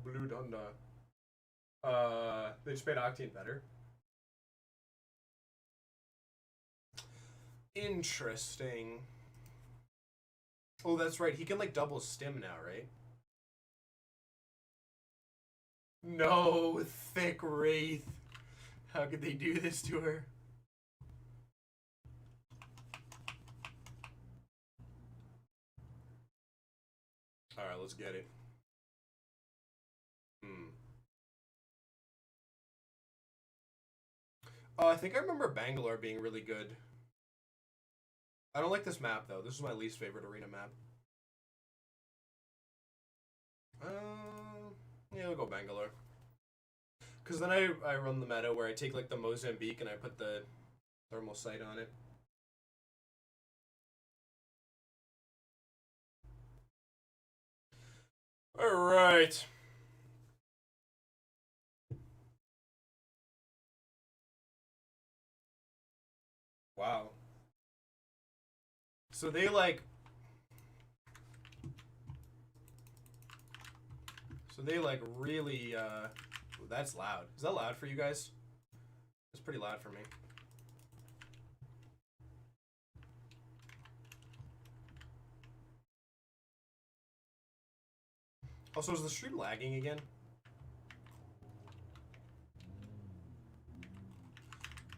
Blue Dunda. They just made Octane better. Interesting. Oh, that's right. He can like double stim now, right? No, thick Wraith. How could they do this to her? Alright, let's get it. I think I remember Bangalore being really good. I don't like this map, though. This is my least favorite arena map. Yeah, we'll go Bangalore. Because then I run the meta where I take, like, the Mozambique and I put the thermal sight on it. Alright. Wow. So they like... really, Ooh, that's loud. Is that loud for you guys? It's pretty loud for me. Also, is the stream lagging again?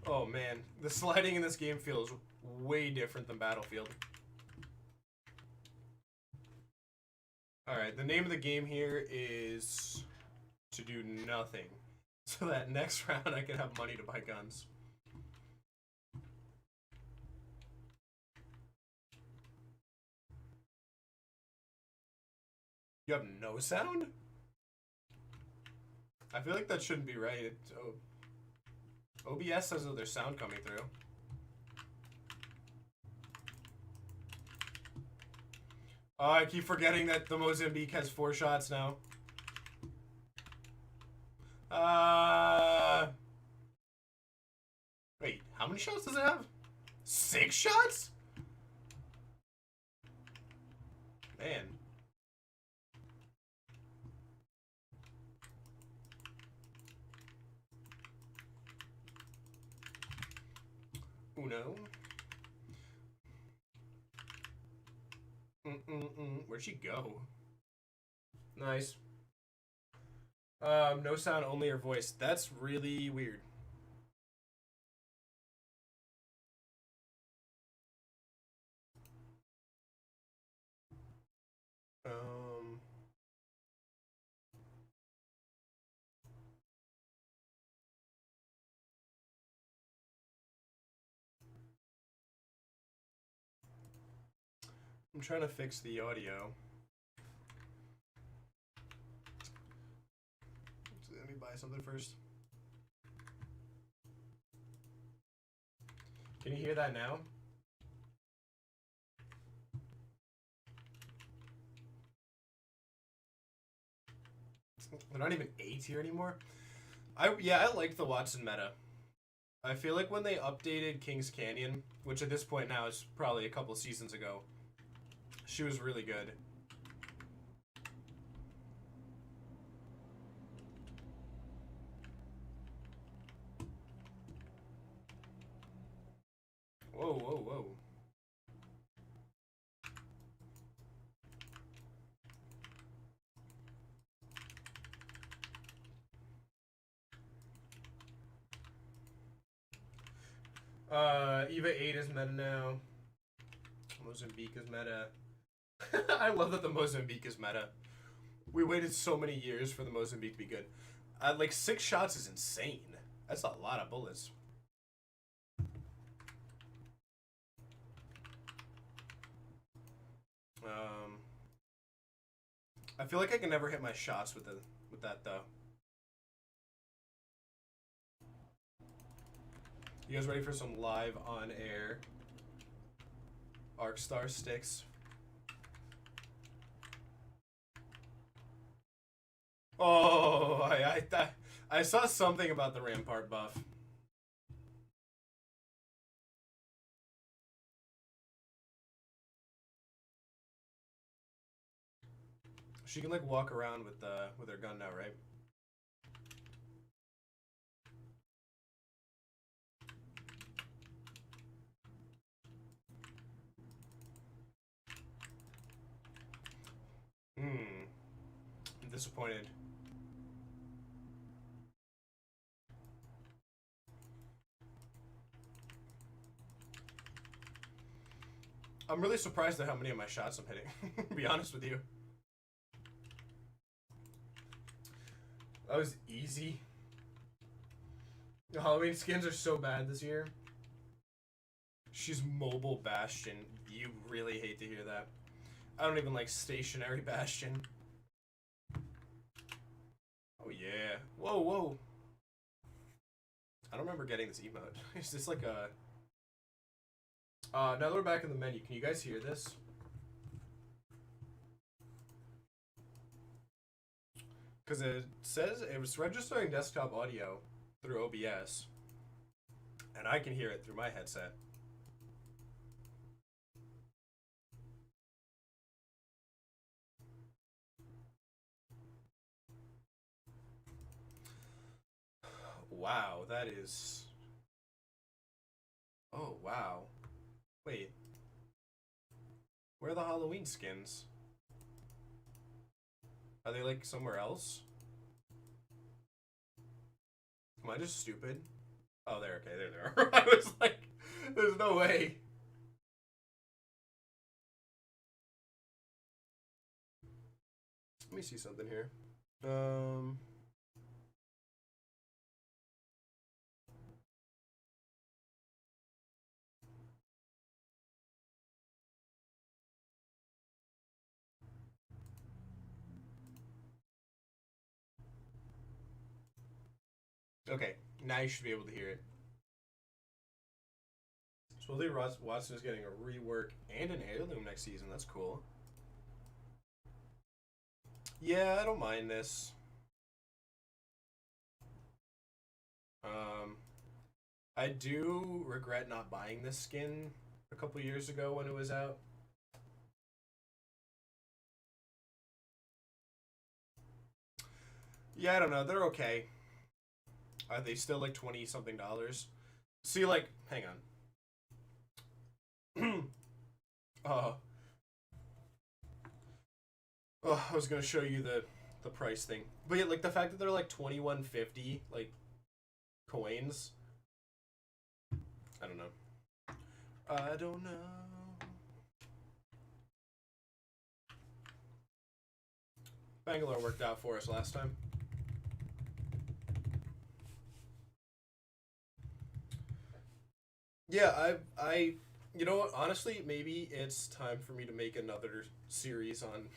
Oh man, the sliding in this game feels way different than Battlefield. Alright, the name of the game here is to do nothing. So that next round I can have money to buy guns. You have no sound? I feel like that shouldn't be right. OBS says that there's sound coming through. Oh, I keep forgetting that the Mozambique has 4 shots now. Wait, how many shots does it have? 6 shots? Man. Uno. Where'd she go? Nice. No sound, only her voice. That's really weird. I'm trying to fix the audio. Let me buy something first. Can you hear that now? They're not even 8 here anymore. I liked the Wattson meta. I feel like when they updated King's Canyon, which at this point now is probably a couple seasons ago, she was really good. Whoa, whoa, whoa. Eva 8 is meta now. Mozambique is meta. I love that the Mozambique is meta. We waited so many years for the Mozambique to be good. Like 6 shots is insane. That's a lot of bullets. I feel like I can never hit my shots with that though. You guys ready for some live on air Arcstar sticks? Oh, I saw something about the Rampart buff. She can like walk around with her gun now, right? I'm disappointed. I'm really surprised at how many of my shots I'm hitting, to be honest with you. That was easy. The Halloween skins are so bad this year. She's mobile Bastion. You really hate to hear that. I don't even like stationary Bastion. Oh yeah. Whoa, whoa. I don't remember getting this emote. Is this like a... now that we're back in the menu, can you guys hear this? Because it says it was registering desktop audio through OBS. And I can hear it through my headset. Wow, that is... Oh, wow. Wait. Where are the Halloween skins? Are they like somewhere else? Am I just stupid? Oh, there. Okay, there they are. I was like, there's no way. Let me see something here. Okay, now you should be able to hear it. Supposedly Watson is getting a rework and an heirloom next season. That's cool. Yeah, I don't mind this. I do regret not buying this skin a couple years ago when it was out. Yeah, I don't know. They're okay. Are they still like 20 something dollars? See, like, hang on. uh, I was gonna show you the price thing, but yeah, like the fact that they're like 21.50 like coins. I don't know. I don't know. Bangalore worked out for us last time. Yeah, you know what? Honestly, maybe it's time for me to make another series on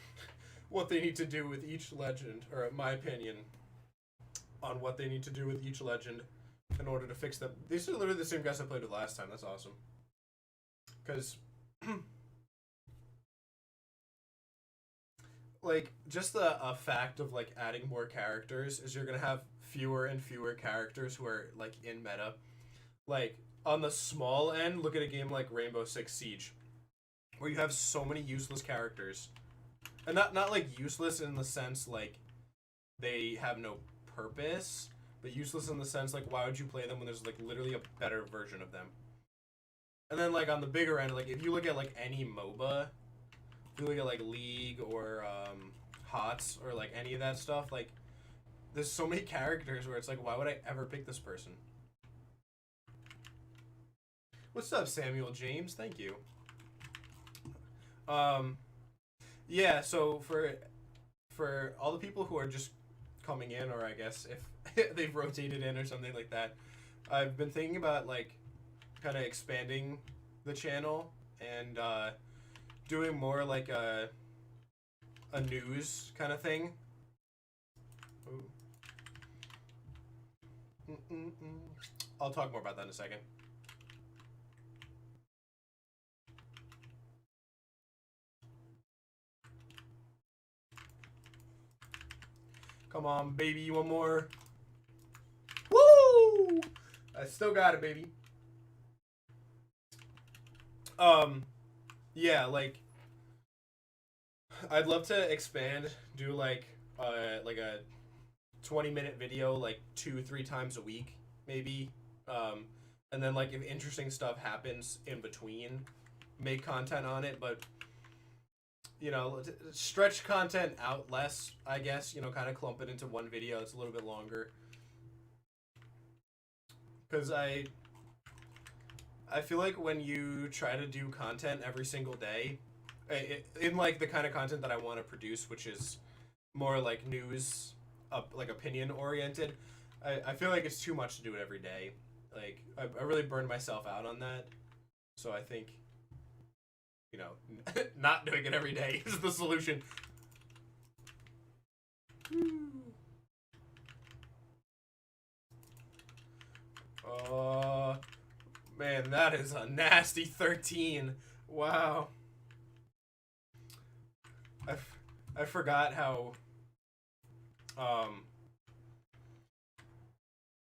what they need to do with each legend, or in my opinion, on what they need to do with each legend in order to fix them. These are literally the same guys I played with last time. That's awesome. Because, like, just the fact of like adding more characters is you're gonna have fewer and fewer characters who are like in meta. Like, on the small end, look at a game like Rainbow Six Siege, where you have so many useless characters. And not like useless in the sense like they have no purpose, but useless in the sense like why would you play them when there's like literally a better version of them? And then like on the bigger end, like if you look at like any MOBA, if you look at like League or HOTS or like any of that stuff, like there's so many characters where it's like why would I ever pick this person? What's up, Samuel James? Thank you. Yeah, so for all the people who are just coming in, or I guess if they've rotated in or something like that, I've been thinking about like kind of expanding the channel and doing more like a news kind of thing. Ooh. I'll talk more about that in a second. Come on, baby, you want more? Woo! I still got it, baby. Yeah, like I'd love to expand, do like a 20-minute video like 2-3 times a week, maybe. And then like if interesting stuff happens in between, make content on it, but you know, stretch content out less, I guess, you know, kind of clump it into one video that's a little bit longer. Because I feel like when you try to do content every single day, in like the kind of content that I want to produce, which is more like news, like opinion oriented, I feel like it's too much to do it every day. Like, I really burned myself out on that. So I think, you know, not doing it every day is the solution. Man, that is a nasty 13. Wow. I forgot how,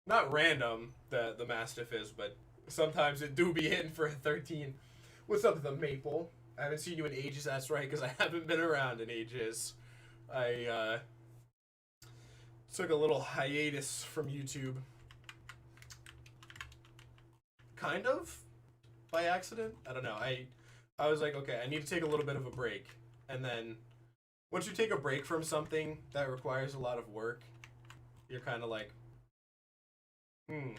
not random the Mastiff is, but sometimes it do be hitting for a 13. What's up with the Maple? I haven't seen you in ages, that's right, because I haven't been around in ages. I took a little hiatus from YouTube. Kind of by accident. I don't know. I was like, okay, I need to take a little bit of a break. And then once you take a break from something that requires a lot of work, you're kind of like, It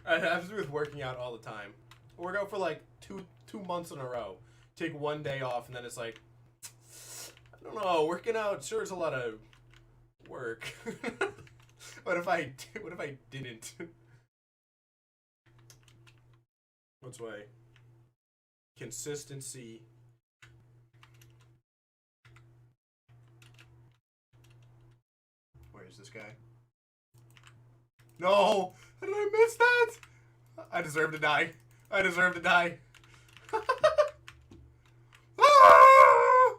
has to do with working out all the time. I work out for like two months in a row. Take one day off, and then it's like, I don't know. Working out sure is a lot of work. What if I didn't? What's why? Consistency. Where is this guy? No! How did I miss that? I deserve to die. I deserve to die. Ah!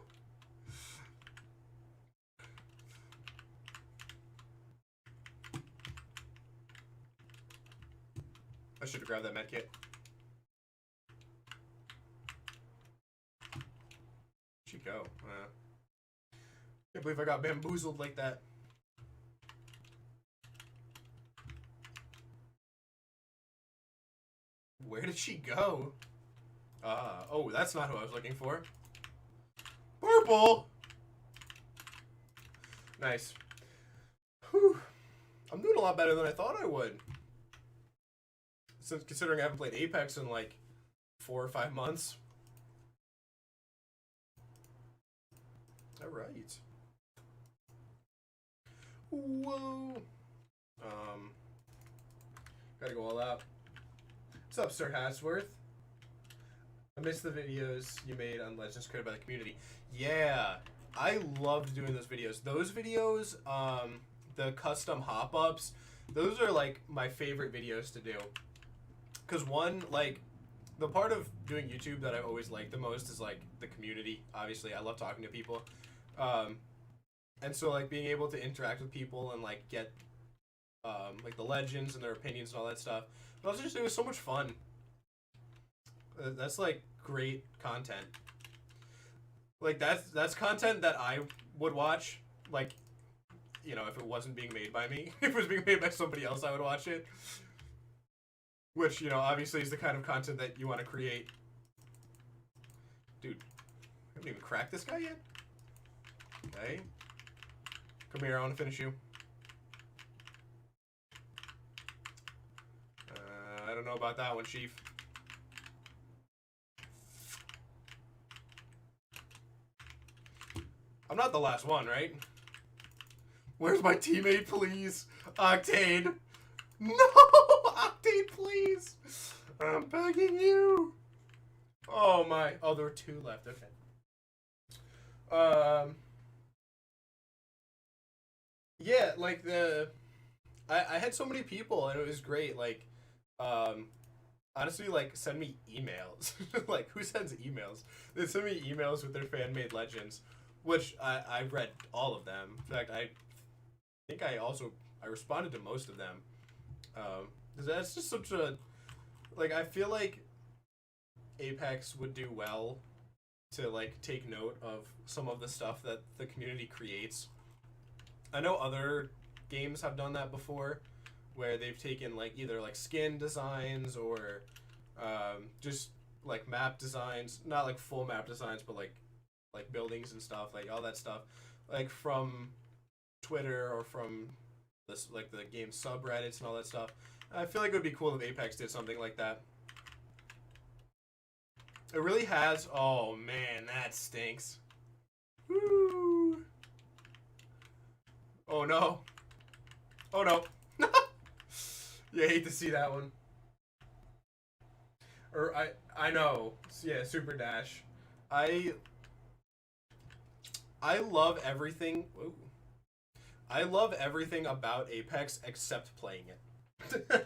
I should have grabbed that medkit. She'd go. Can't believe I got bamboozled like that. Where did she go? Oh, that's not who I was looking for. Purple! Nice. Whew. I'm doing a lot better than I thought I would. Since considering I haven't played Apex in like 4 or 5 months. Alright. Whoa. Gotta go all out. What's up, Sir Hatsworth? I missed the videos you made on Legends created by the community. Yeah, I loved doing those videos. Those videos, the custom hop-ups, those are like my favorite videos to do. Because one, like, the part of doing YouTube that I always like the most is like the community. Obviously, I love talking to people. And so like being able to interact with people and like get like the legends and their opinions and all that stuff. But also just it was so much fun. That's like great content. Like that's content that I would watch. Like, you know, if it wasn't being made by me, if it was being made by somebody else, I would watch it. Which, you know, obviously is the kind of content that you want to create. Dude, I haven't even cracked this guy yet. Okay. Come here, I want to finish you. I don't know about that one, Chief. I'm not the last one, right? Where's my teammate, please? Octane. No! Octane, please! I'm begging you! Oh my. Oh, there were 2 left. Okay. Yeah, like I had so many people and it was great. Like, honestly, like, send me emails. Like, who sends emails? They send me emails with their fan-made legends, which I read all of them. In fact, I think I responded to most of them. Cause that's just such a, like, I feel like Apex would do well to, like, take note of some of the stuff that the community creates. I know other games have done that before, where they've taken, like, either, like, skin designs or just, like, map designs. Not, like, full map designs, but, like buildings and stuff, like, all that stuff. Like, from Twitter or from, this, like, the game subreddits and all that stuff. I feel like it would be cool if Apex did something like that. It really has. Oh, man, that stinks. Woo! Oh, no. Oh, no. You hate to see that one. Or, I know. Yeah, Super Dash. I love everything. Ooh. I love everything about Apex except playing it.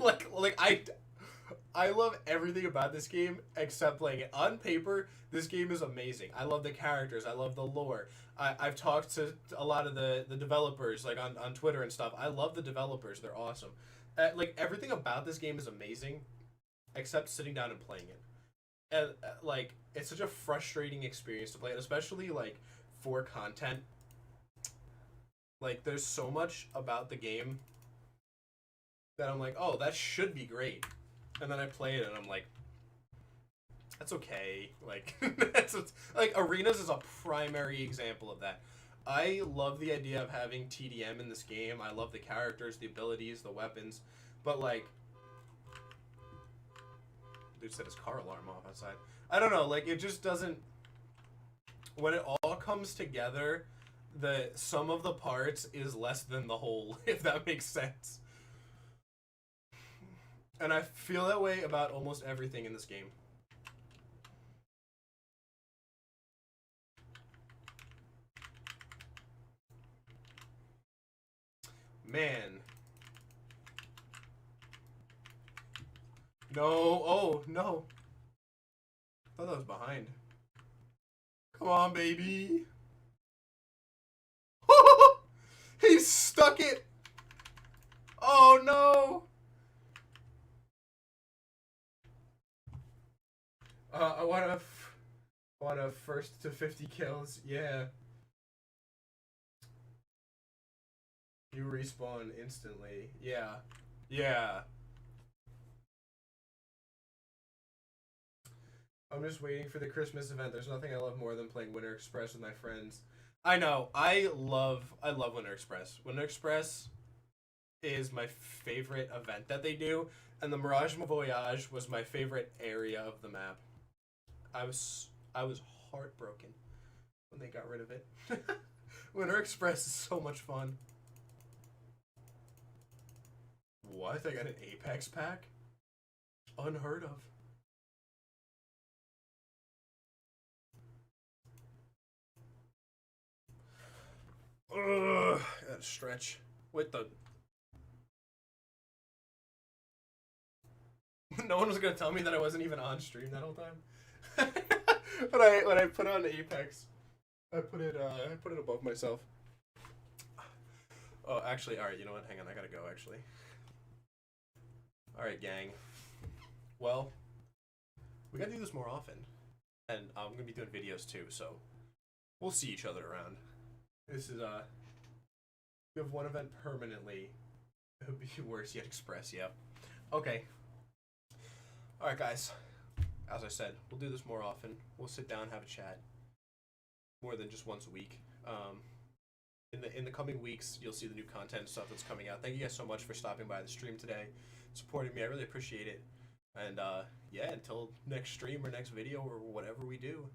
like I love everything about this game except playing it. On paper, this game is amazing. I love the characters. I love the lore. I've talked to a lot of the developers, like on Twitter and stuff. I love the developers. They're awesome. Like, everything about this game is amazing except sitting down and playing it. And, like, it's such a frustrating experience to play it, especially, like, for content. Like, there's so much about the game that I'm like, oh, that should be great. And then I play it and I'm like, that's okay. Like, like, Arenas is a primary example of that. I love the idea of having TDM in this game. I love the characters, the abilities, the weapons. But, like, dude set his car alarm off outside. I don't know, like, it just doesn't, when it all comes together, the sum of the parts is less than the whole, if that makes sense. And I feel that way about almost everything in this game. Man. No. Oh, no. I thought that was behind. Come on, baby. He stuck it. Oh, no. I want a first to 50 kills. Yeah. You respawn instantly. Yeah. Yeah. I'm just waiting for the Christmas event. There's nothing I love more than playing Winter Express with my friends. I know. I love Winter Express. Winter Express is my favorite event that they do, and the Mirage Voyage was my favorite area of the map. I was heartbroken when they got rid of it. Winter Express is so much fun. What? I got an Apex pack? Unheard of. Ugh, gotta stretch with the. No one was gonna tell me that I wasn't even on stream that whole time. when I put on Apex, I put it above myself. Oh, actually, all right. You know what? Hang on, I gotta go. Actually. All right, gang. Well, we gotta do this more often, and I'm gonna be doing videos too. So we'll see each other around. This is we have one event permanently. It would be worse yet express. Yeah. Okay. All right, guys. As I said, we'll do this more often. We'll sit down, have a chat, more than just once a week. In the coming weeks, you'll see the new content and stuff that's coming out. Thank you guys so much for stopping by the stream today, supporting me. I really appreciate it. And yeah, until next stream or next video or whatever we do,